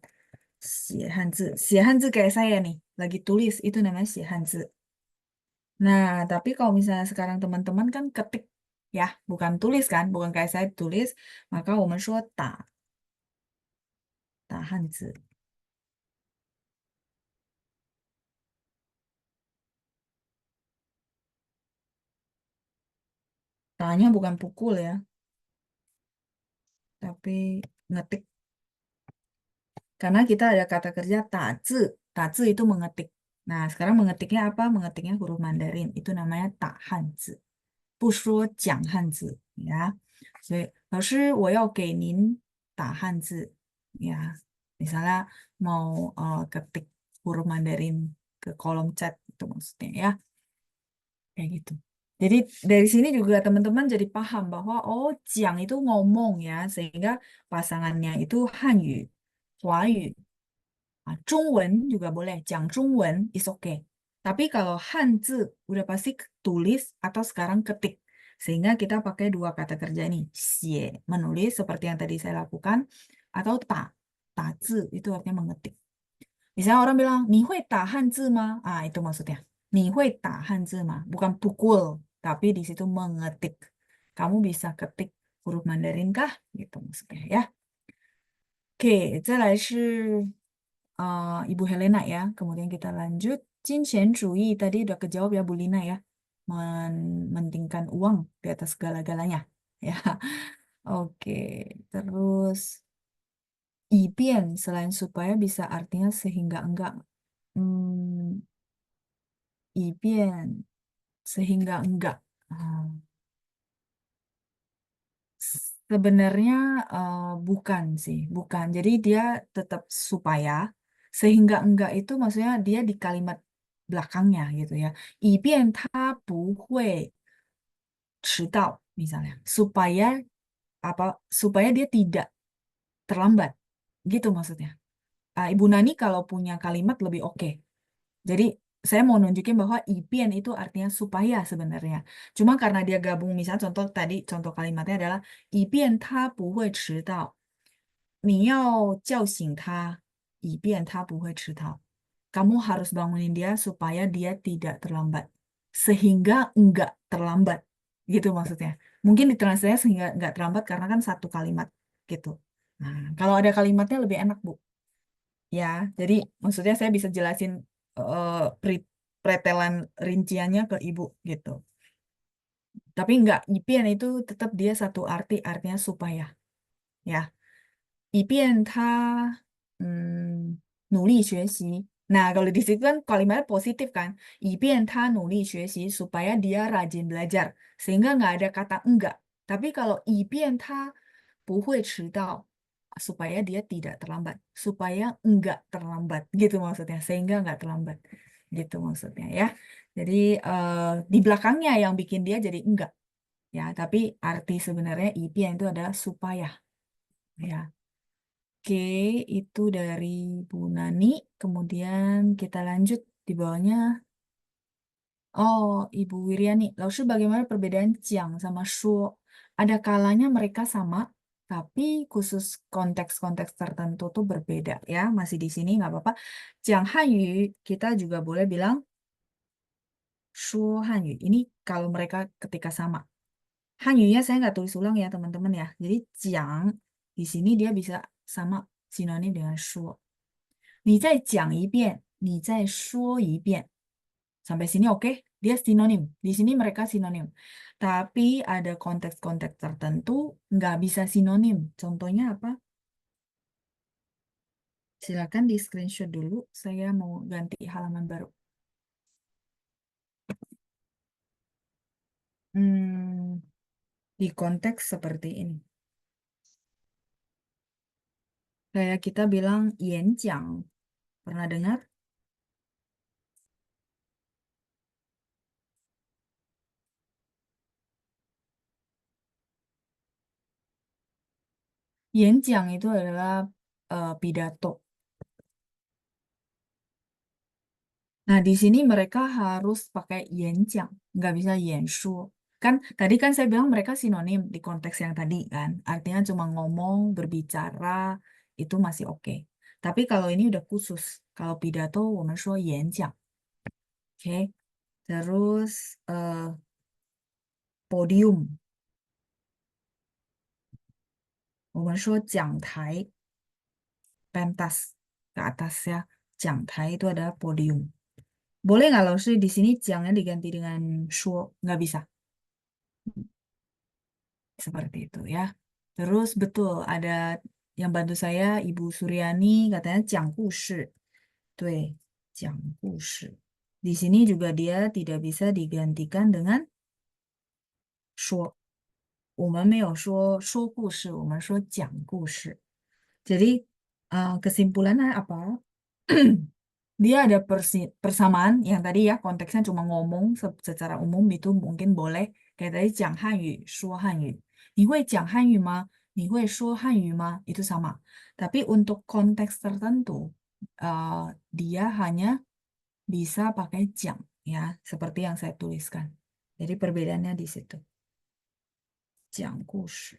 写汉字kayak saya nih, lagi tulis itu namanya 写汉字. Nah, tapi kalau misalnya sekarang teman-teman kan ketik ya, bukan tulis kan, bukan kayak saya tulis, maka 我们说打汉字. Tanya bukan pukul ya, tapi ngetik. Karena kita ada kata kerja tazi. Tazi itu mengetik. Nah, sekarang mengetiknya apa? Mengetiknya huruf Mandarin. Itu namanya tahanzi. 不说讲汉字 ya. 所以老师我要给您打汉字 ya. Misalnya mau ketik huruf Mandarin ke kolom chat itu maksudnya ya. Kayak gitu. Jadi dari sini juga teman-teman jadi paham bahwa oh jiang itu ngomong ya sehingga pasangannya itu Hanyu, Huayu. Zhongwen juga boleh, 讲中文 is okay. Tapi kalau hanzi udah pasti tulis atau sekarang ketik. Sehingga kita pakai dua kata kerja ini. Xie, menulis seperti yang tadi saya lakukan. Atau ta zi itu artinya mengetik. Misalnya orang bilang, "Ni hui ta hanzi ma?" Ah, itu maksudnya. Ni hui ta hanzi ma? Bukan pukul, tapi di situ mengetik. Kamu bisa ketik huruf Mandarin kah? Gitu maksudnya ya. Oke, 再来是 Ibu Helena ya. Kemudian kita lanjut. Cui tadi udah kejawab ya Bu Lina ya. Mementingkan uang di atas segala-galanya. Ya. Oke, terus ipian selain supaya bisa artinya sehingga enggak. Hmm, ipian sehingga enggak. Ah, Sebenarnya bukan sih, bukan. Jadi dia tetap supaya sehingga enggak itu maksudnya dia di kalimat belakangnya gitu ya. 以便他不会迟到 misalnya. Supaya dia tidak terlambat. Gitu maksudnya. Ibu Nani kalau punya kalimat lebih oke. Jadi saya mau nunjukin bahwa ipian itu artinya supaya sebenarnya. Cuma karena dia gabung, misalnya contoh tadi, contoh kalimatnya adalah 以便他不会迟到. 你要叫醒他，以便他不会迟到. Kamu harus bangunin dia supaya dia tidak terlambat. Sehingga enggak terlambat. Gitu maksudnya. Mungkin ditranslate sehingga enggak terlambat karena kan satu kalimat gitu. Nah, kalau ada kalimatnya lebih enak, Bu. Ya, jadi maksudnya saya bisa jelasin eh, pre- pretelan rinciannya ke ibu gitu. Tapi enggak, IPN itu tetap dia satu arti, artinya supaya. Ya, IPN ta 努力学习. Nah, kalau di situ kan kalimatnya positif kan. IPN ta 努力学习 supaya dia rajin belajar. Sehingga nggak ada kata enggak. Tapi kalau IPN ta 不会迟到, supaya dia tidak terlambat. Supaya enggak terlambat. Gitu maksudnya. Sehingga enggak terlambat. Gitu maksudnya ya. Jadi di belakangnya yang bikin dia jadi enggak. Ya, tapi arti sebenarnya IPN itu adalah supaya. Ya. Oke, itu dari Bu Nani. Kemudian kita lanjut di bawahnya. Oh, Ibu Wiriani. Lalu bagaimana perbedaan Jiang sama Shuo? Ada kalanya mereka sama, tapi khusus konteks-konteks tertentu tuh berbeda ya. Masih di sini nggak apa-apa. Jiang Hanyu kita juga boleh bilang Shuo Hanyu. Ini kalau mereka ketika sama. Hanyunya saya nggak tulis ulang ya teman-teman ya. Jadi Jiang di sini dia bisa sama sinonim dengan Shuo. 你再讲一遍，你再说一遍. Sampai sini oke, dia sinonim. Di sini mereka sinonim. Tapi ada konteks-konteks tertentu nggak bisa sinonim. Contohnya apa? Silakan di screenshot dulu. Saya mau ganti halaman baru. Hmm, di konteks seperti ini. Kayak kita bilang yenjiang. Pernah dengar? Yenjiang itu adalah pidato. Nah, di sini mereka harus pakai yenjiang, nggak bisa yenshu. Kan tadi kan saya bilang mereka sinonim di konteks yang tadi kan. Artinya cuma ngomong, berbicara, itu masih oke. Tapi kalau ini udah khusus. Kalau pidato, 我们说演讲. Oke. Terus podium. 我们说讲台, pentas ke atas ya. 讲台 itu adalah podium. Boleh nggak loh sih di sini jangan diganti dengan shuo? Nggak bisa. Seperti itu ya. Terus betul ada yang bantu saya Ibu Suryani katanya 讲故事. 对, 讲故事. Di sini juga dia tidak bisa digantikan dengan 说. 我们没有说说故事，我们说讲故事. Jadi kesimpulannya apa? Dia ada persamaan yang tadi ya konteksnya cuma ngomong secara umum itu mungkin boleh kayak tadi 讲汉语说汉语. 你会讲汉语吗？你会说汉语吗？ Itu sama. Tapi untuk konteks tertentu dia hanya bisa pakai jang ya, seperti yang saya tuliskan. Jadi perbedaannya di situ. Jang kushi.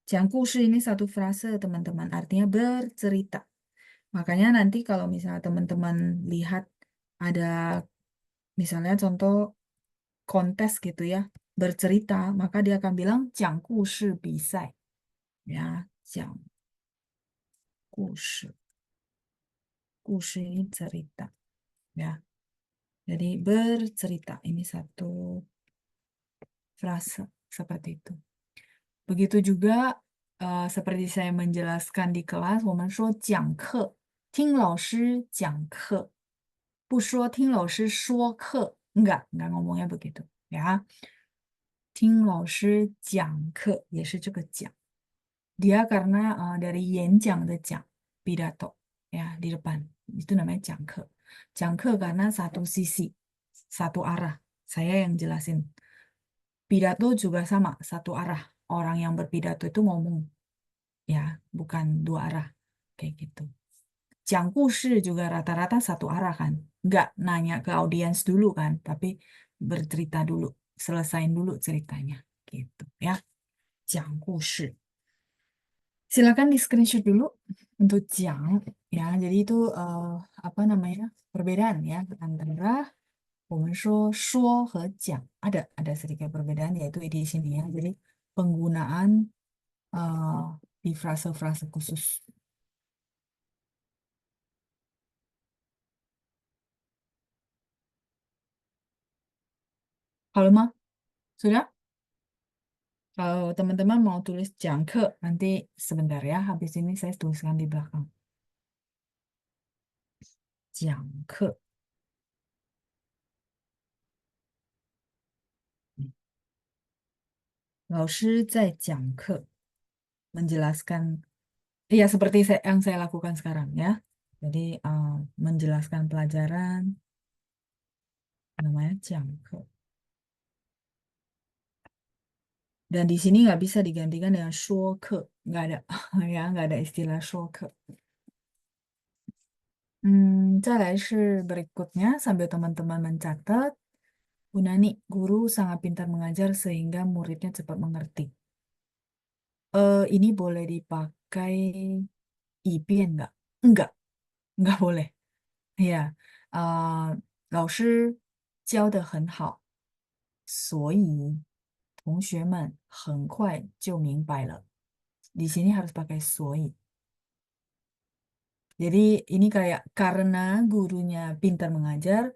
Jang kushi ini satu frase teman-teman, artinya bercerita. Makanya nanti kalau misalnya teman-teman lihat ada misalnya contoh kontes gitu ya, bercerita, maka dia akan bilang jang kushi bisai. Ya, jang kushi. Kushi ini cerita. Ya, jadi bercerita. Ini satu frase seperti itu. Begitu juga seperti saya menjelaskan di kelas, 我们说讲课，听老师讲课，不说听老师说课，enggak ngomongnya begitu ya. 听老师讲课也是这个讲。Dia karena dari 演讲的讲 pidato ya di depan itu namanya 讲课. 讲课 karena satu sisi, satu arah. Saya yang jelasin. Pidato juga sama, satu arah. Orang yang berpidato itu ngomong ya, bukan dua arah kayak gitu. 讲故事 juga rata-rata satu arah kan. Nggak nanya ke audiens dulu kan, tapi bercerita dulu, selesain dulu ceritanya gitu ya. 讲故事. Silakan di screenshot dulu untuk jang ya. Jadi itu apa namanya perbedaan ya antara 我们说 和讲 ada sedikit perbedaan yaitu di sini ya. Jadi penggunaan eh, di frase-frase khusus. Kalau mah sudah. Kalau teman-teman mau tulis jangke nanti sebentar ya. Habis ini saya tuliskan di belakang. Jangke. 老师在讲课 menjelaskan iya seperti yang saya lakukan sekarang ya. Jadi menjelaskan pelajaran namanya jangke. Dan di sini nggak bisa digantikan dengan 说课, nggak ada ya, nggak ada istilah 说课. 再来是 berikutnya sambil teman-teman mencatat. Bu Nani, guru sangat pintar mengajar sehingga muridnya cepat mengerti. Ini boleh dipakai ipian nggak? Enggak, nggak boleh. Ya, 老师教得很好，所以同学们很快就明白了. Di sini harus pakai 所以. Jadi ini kayak karena gurunya pintar mengajar,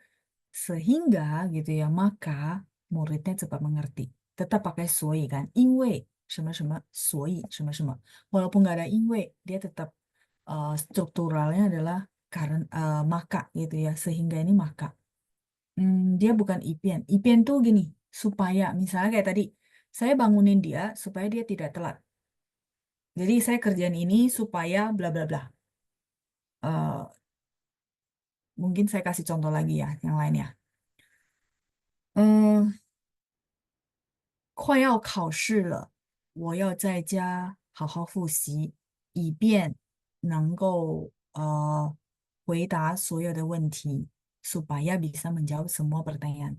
sehingga gitu ya, maka muridnya cepat mengerti. Tetap pakai 所以 kan. 因为什么什么,所以什么什么. Walaupun nggak ada 因为, dia tetap strukturalnya adalah karena maka gitu ya. Sehingga ini maka. Dia bukan ipian. Ipian tuh gini, supaya misalnya kayak tadi, saya bangunin dia supaya dia tidak telat. Jadi saya kerjaan ini supaya bla bla bla. Eh, mungkin saya kasih contoh lagi ya, yang lain ya. 嗯，快要考试了，我要在家好好复习，以便能够回答所有的问题，supaya bisa menjawab semua pertanyaan.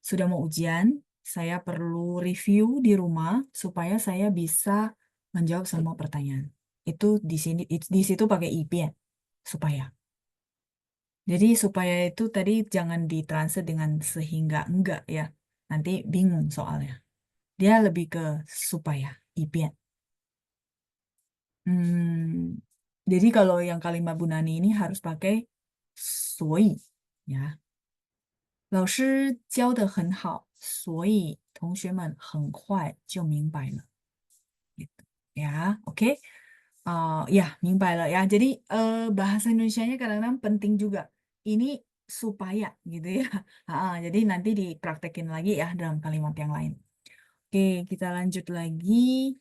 Sudah mau ujian, saya perlu review di rumah supaya saya bisa menjawab semua pertanyaan. Itu di sini di situ pakai 以便 supaya. Jadi supaya itu tadi jangan ditranslate dengan sehingga enggak ya. Nanti bingung soalnya. Dia lebih ke supaya, 以便. Hmm, jadi kalau yang kalimat Bu Nani ini harus pakai 所以 ya. 老师教得很好，所以同学们很快就明白了. Gitu. Ya, oke. Ya, 明白了 ya. Jadi bahasa Indonesianya kadang-kadang penting juga. Ini supaya gitu ya. Jadi nanti dipraktekin lagi ya dalam kalimat yang lain. Oke, kita lanjut lagi.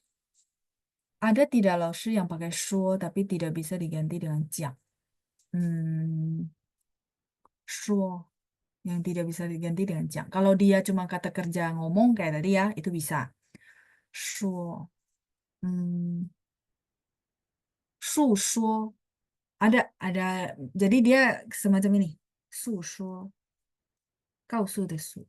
Ada tidak 老师 yang pakai 说 tapi tidak bisa diganti dengan 讲? 说 yang tidak bisa diganti dengan 讲. Kalau dia cuma kata kerja ngomong kayak tadi ya, itu bisa. 说, 述说 ada. Jadi dia semacam ini. 诉说, 告诉的诉.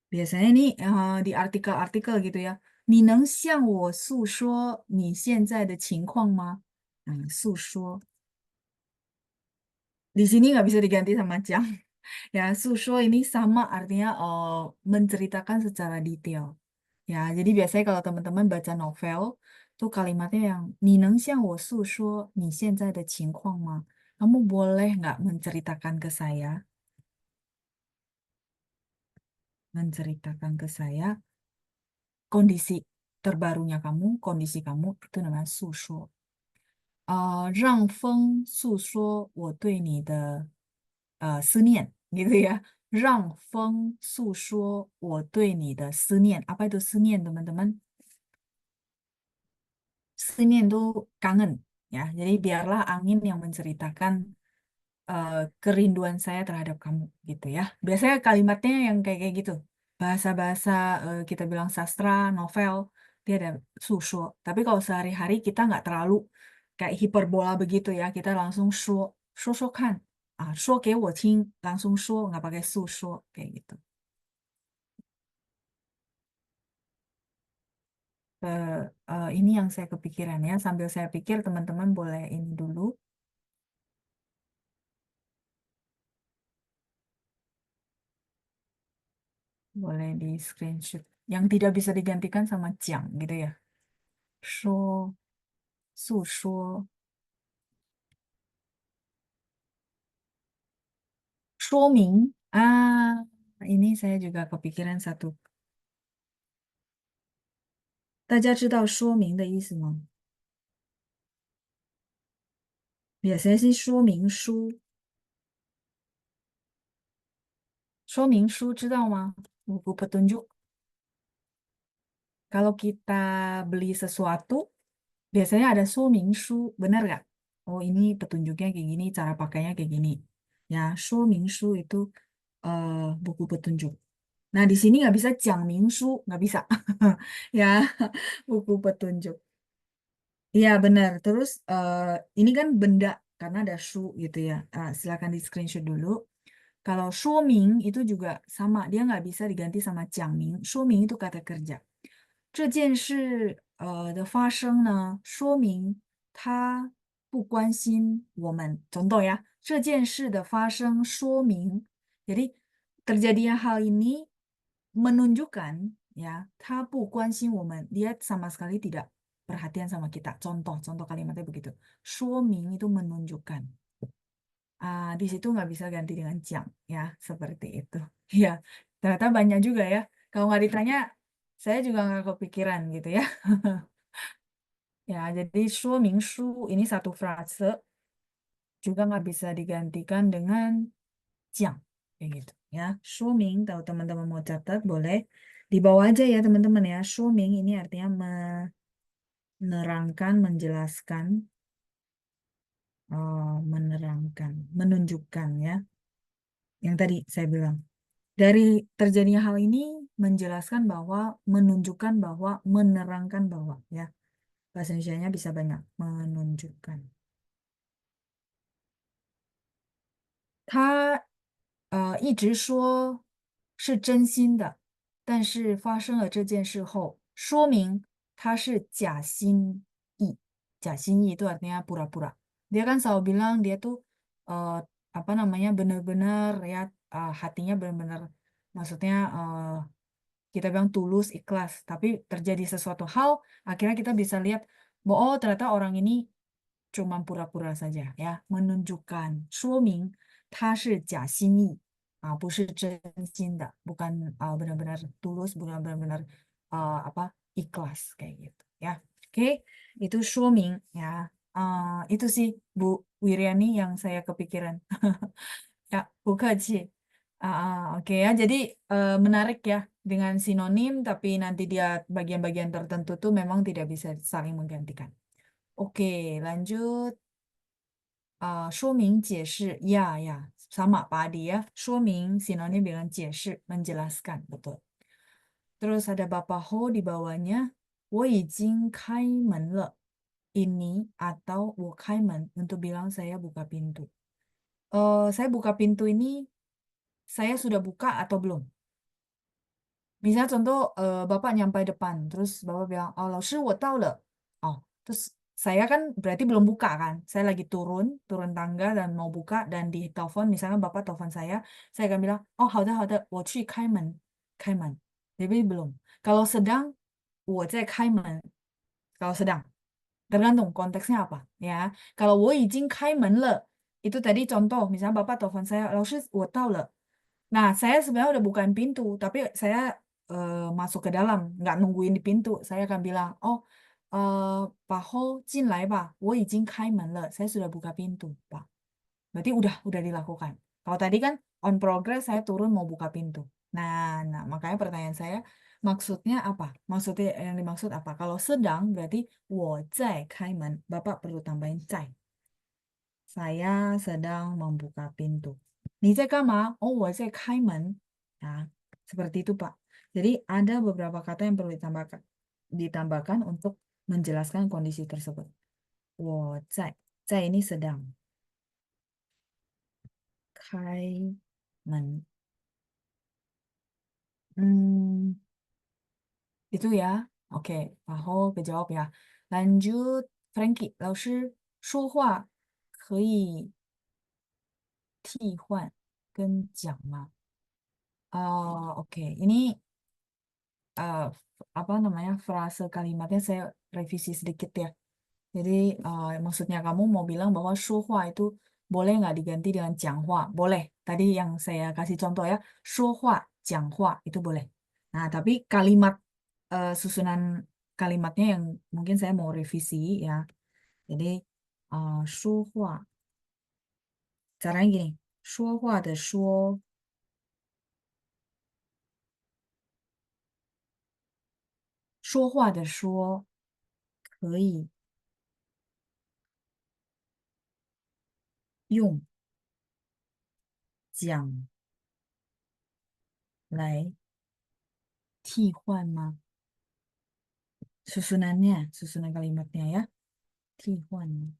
Biasanya ini di artikel-artikel gitu ya. 你能向我诉说你现在的情况吗? Nah, 诉说. Di sini nggak bisa diganti sama jang. Ya, 诉说 ini sama artinya menceritakan secara detail. Ya, jadi biasanya kalau teman-teman baca novel, tuh kalimatnya yang 你能向我诉说你现在的情况吗? Kamu boleh nggak menceritakan ke saya? Menceritakan ke saya kondisi terbarunya kamu, kondisi kamu, itu namanya 诉说。让风诉说我对你的思念, gitu ya. 让风诉说我对你的思念. Apa itu 思念, teman-teman? 思念 itu kangen, ya. Jadi biarlah angin yang menceritakan eh, kerinduan saya terhadap kamu, gitu ya. Biasanya kalimatnya yang kayak gitu. Bahasa-bahasa kita bilang sastra, novel, dia ada susho. Tapi kalau sehari-hari kita nggak terlalu kayak hiperbola begitu ya. Kita langsung sho kan. Ah, sho ke wo ting, langsung sho, nggak pakai susho, kayak gitu. Ini yang saya kepikiran ya. Sambil saya pikir, teman-teman boleh ini dulu. Boleh di screenshot. Yang tidak bisa digantikan sama Jiang gitu ya. 说诉说说明. Ini saya juga kepikiran satu. 大家知道说明的意思吗? Biasanya sih 说明书. 说明书 知道吗? Buku petunjuk. Kalau kita beli sesuatu, biasanya ada 说明书, benar nggak? Oh, ini petunjuknya kayak gini, cara pakainya kayak gini. Ya, 说明书 itu eh, buku petunjuk. Nah, di sini nggak bisa 讲明书, nggak bisa. Ya, buku petunjuk. Iya, benar. Terus ini kan benda, karena ada shu gitu ya. Silakan di screenshot dulu. Kalau 说明 itu juga sama, dia nggak bisa diganti sama 讲明. 说明 itu kata kerja. 这件事的发生呢，说明他不关心我们。contoh ya, 这件事的发生说明. Jadi terjadinya hal ini menunjukkan ya, 他不关心我们. Dia sama sekali tidak perhatian sama kita. Contoh kalimatnya begitu. 说明 itu menunjukkan. Di situ nggak bisa ganti dengan 讲 ya, seperti itu. Ya, ternyata banyak juga ya. Kalau nggak ditanya, saya juga nggak kepikiran gitu ya. Ya, jadi 说明书 ini satu frase juga nggak bisa digantikan dengan 讲, kayak gitu ya. 说明, tahu teman-teman mau catat boleh di bawah aja ya teman-teman ya. 说明 ini artinya menerangkan, menjelaskan, menerangkan, menunjukkan ya. Yang tadi saya bilang. Dari terjadinya hal ini menjelaskan bahwa, menunjukkan bahwa, menerangkan bahwa ya. Bahasa Indonesianya bisa banyak, menunjukkan. 一直说是真心的，但是发生了这件事后，说明他是假心意。假心意itu artinya pura-pura. Dia kan selalu bilang dia tuh eh, apa namanya benar-benar ya, hatinya benar-benar, maksudnya kita bilang tulus, ikhlas. Tapi terjadi sesuatu hal, akhirnya kita bisa lihat bahwa oh ternyata orang ini cuma pura-pura saja ya, menunjukkan 说明他是假心意, 不是真心的, bukan benar-benar tulus, bukan benar-benar apa ikhlas kayak gitu ya. Oke, itu 说明 ya. Itu sih Bu Wiriani yang saya kepikiran. Ya, 不客气. Oke ya, jadi menarik ya dengan sinonim, tapi nanti dia bagian-bagian tertentu tuh memang tidak bisa saling menggantikan. Oke, lanjut. 说明解释 ya ya sama Pak Adi ya. 说明 sinonim dengan 解释 menjelaskan, betul. Terus ada Bapak Ho di bawahnya. 我已经开门了 ini atau 我开门 untuk bilang saya buka pintu. Saya buka pintu ini, saya sudah buka atau belum? Misalnya contoh Bapak nyampe depan, terus Bapak bilang, oh 老师我到了. Oh, terus saya kan berarti belum buka kan? Saya lagi turun tangga dan mau buka dan di telepon, misalnya Bapak telepon saya akan bilang, oh 好的好的，我去开门. Jadi belum. Kalau sedang, 我在开门. Kalau sedang. Tergantung konteksnya apa ya. Kalau 我已经开门了, itu tadi contoh, misalnya Bapak telepon saya, 老师我到了. Nah, saya sebenarnya udah bukain pintu, tapi saya masuk ke dalam, nggak nungguin di pintu. Saya akan bilang, oh, 把后进来吧，我已经开门了. Saya sudah buka pintu, Pak. Berarti udah dilakukan. Kalau tadi kan on progress, saya turun mau buka pintu. Nah, makanya pertanyaan saya, maksudnya apa? Maksudnya yang dimaksud apa? Kalau sedang berarti 我在开门. Bapak perlu tambahin 在. Saya sedang membuka pintu. 你在干嘛? Oh, 我在开门. Nah, seperti itu, Pak. Jadi ada beberapa kata yang perlu ditambahkan untuk menjelaskan kondisi tersebut. 我在ini sedang. 开门. Hmm, itu ya. Oke, Paho kejawab ya. Lanjut, Frankie. 老师说话可以替换跟讲吗? Oke. Ini eh, apa namanya frase kalimatnya saya revisi sedikit ya. Jadi maksudnya kamu mau bilang bahwa shuhua itu boleh nggak diganti dengan jianghua? Boleh. Tadi yang saya kasih contoh ya, shuhua, jianghua itu boleh. Nah, tapi kalimat susunan kalimatnya yang mungkin saya mau revisi ya. Jadi shuhua, caranya gini, shuhua de shuo, 说话的说可以用讲来替换吗？Susunan kalimatnya ya. Tihuan.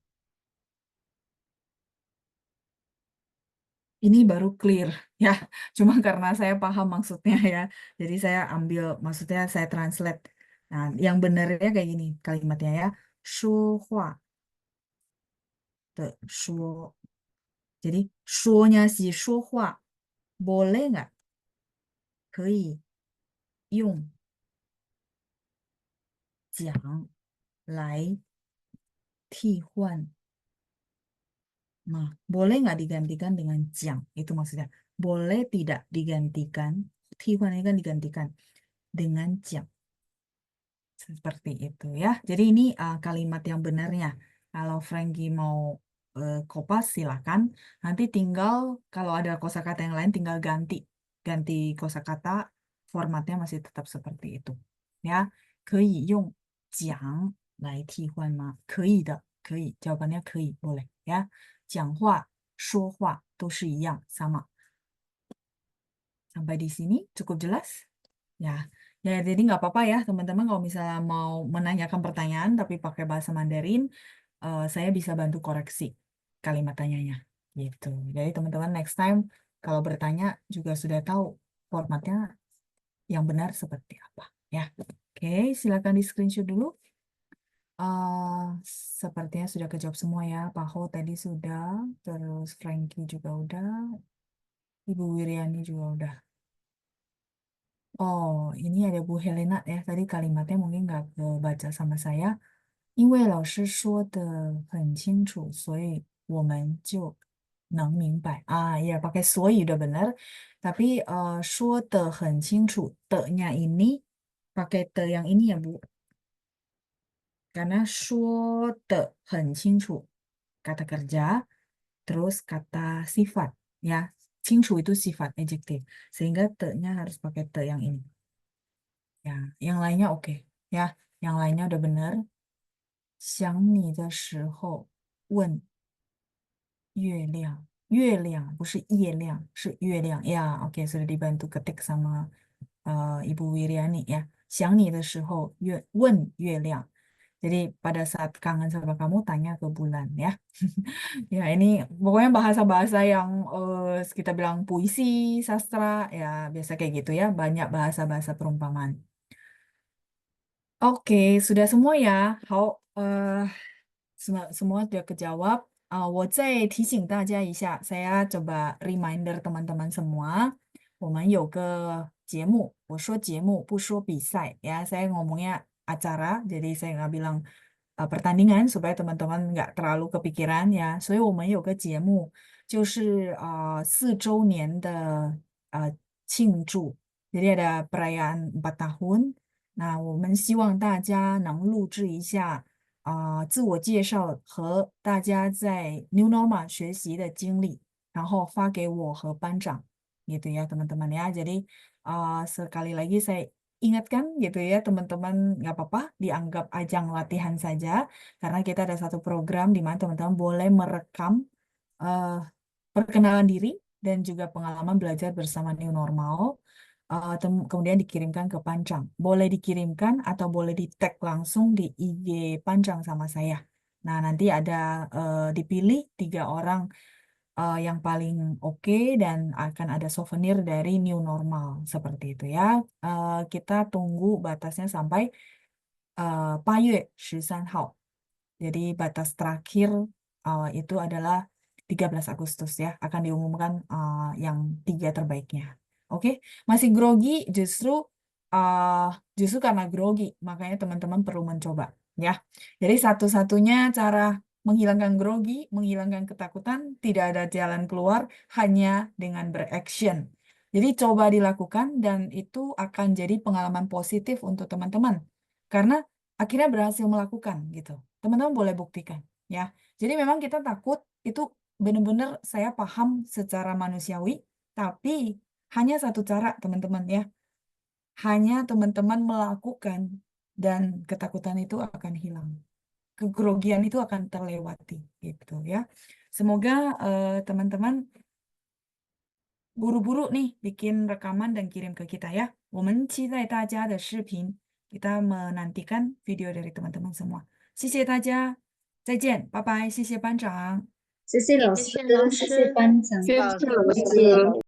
Ini baru clear ya. Cuma karena saya paham maksudnya ya. Jadi saya ambil maksudnya saya translate. Nah, yang benernya kayak gini kalimatnya ya. Shuhua de shuo. Jadi shuonya si shuhua boleh nggak? 可以用讲来替换 Nah, boleh nggak digantikan dengan jang? Itu maksudnya. Boleh tidak digantikan. Tiwan ini kan digantikan dengan jang. Seperti itu ya. Jadi ini kalimat yang benarnya. Kalau Frankie mau kopas silakan. Nanti tinggal kalau ada kosakata yang lain tinggal ganti. Ganti kosakata, formatnya masih tetap seperti itu. Ya, 可以用讲来替换吗？可以的，可以. Jawabannya 可以, boleh ya. 讲话、说话都是一样，sama. Sampai di sini cukup jelas? Ya, ya jadi nggak apa-apa ya teman-teman kalau misalnya mau menanyakan pertanyaan tapi pakai bahasa Mandarin, saya bisa bantu koreksi kalimat tanyanya. Gitu. Jadi teman-teman next time kalau bertanya juga sudah tahu formatnya yang benar seperti apa. Ya, oke, silakan di screenshot dulu. Eh, Sepertinya sudah kejawab semua ya. Pak Ho tadi sudah, terus Frankie juga udah, Ibu Wiriani juga udah. Oh, ini ada Bu Helena ya. Tadi kalimatnya mungkin nggak kebaca sama saya. 因为老师说的很清楚，所以我们就能明白. Ya pakai 所以 udah benar. Tapi 说的很清楚, nya ini pakai te yang ini ya Bu. Karena 说的很清楚 kata kerja, terus kata sifat ya. 清楚 itu sifat adjektif. Sehingga te-nya harus pakai te yang ini. Ya, yang lainnya oke. Ya, yang lainnya udah benar. 想你的时候问月亮，月亮不是夜亮，是月亮呀。Oke, sudah dibantu ketik sama Ibu Wiriani ya. 想你的时候问月亮. Jadi pada saat kangen sama kamu tanya ke bulan ya. Ya ini pokoknya bahasa-bahasa yang kita bilang puisi, sastra ya biasa kayak gitu ya. Banyak bahasa-bahasa perumpamaan. Oke, sudah semua ya. 好，semua sudah kejawab. 我再提醒大家一下，saya coba reminder teman-teman semua. 我们有个节目，我说节目不说比赛 ya. Saya ngomongnya acara, jadi saya nggak bilang pertandingan supaya teman-teman nggak terlalu kepikiran ya. 所以我们有个节目，就是4周年的庆祝，jadi ada perayaan 4 tahun. Nah, 我们希望大家能录制一下自我介绍和大家在 New Normal 学习的经历，然后发给我和班长，gitu ya teman-teman ya. Jadi sekali lagi saya ingatkan gitu ya teman-teman, nggak apa-apa dianggap ajang latihan saja, karena kita ada satu program di mana teman-teman boleh merekam eh, perkenalan diri dan juga pengalaman belajar bersama New Normal. Kemudian dikirimkan ke Pancang. Boleh dikirimkan atau boleh di-tag langsung di IG Pancang sama saya. Nah, nanti ada dipilih 3 orang yang paling oke dan akan ada souvenir dari New Normal seperti itu ya. Kita tunggu batasnya sampai 8月13号. Jadi batas terakhir itu adalah 13 Agustus ya, akan diumumkan yang 3 terbaiknya. Oke, masih grogi uh, justru karena grogi, makanya teman-teman perlu mencoba ya. Jadi satu-satunya cara menghilangkan grogi, menghilangkan ketakutan, tidak ada jalan keluar hanya dengan beraction. Jadi coba dilakukan dan itu akan jadi pengalaman positif untuk teman-teman. Karena akhirnya berhasil melakukan gitu. Teman-teman boleh buktikan ya. Jadi memang kita takut itu benar-benar saya paham secara manusiawi, tapi hanya satu cara teman-teman ya. Hanya teman-teman melakukan dan ketakutan itu akan hilang. Kegrogian itu akan terlewati gitu ya. Semoga teman-teman buru-buru nih bikin rekaman dan kirim ke kita ya. 我们期待大家的视频. Kita menantikan video dari teman-teman semua. 谢谢大家，再见，拜拜，谢谢班长。谢谢老师，谢谢老谢谢师，班长，谢谢好，谢老再师。见。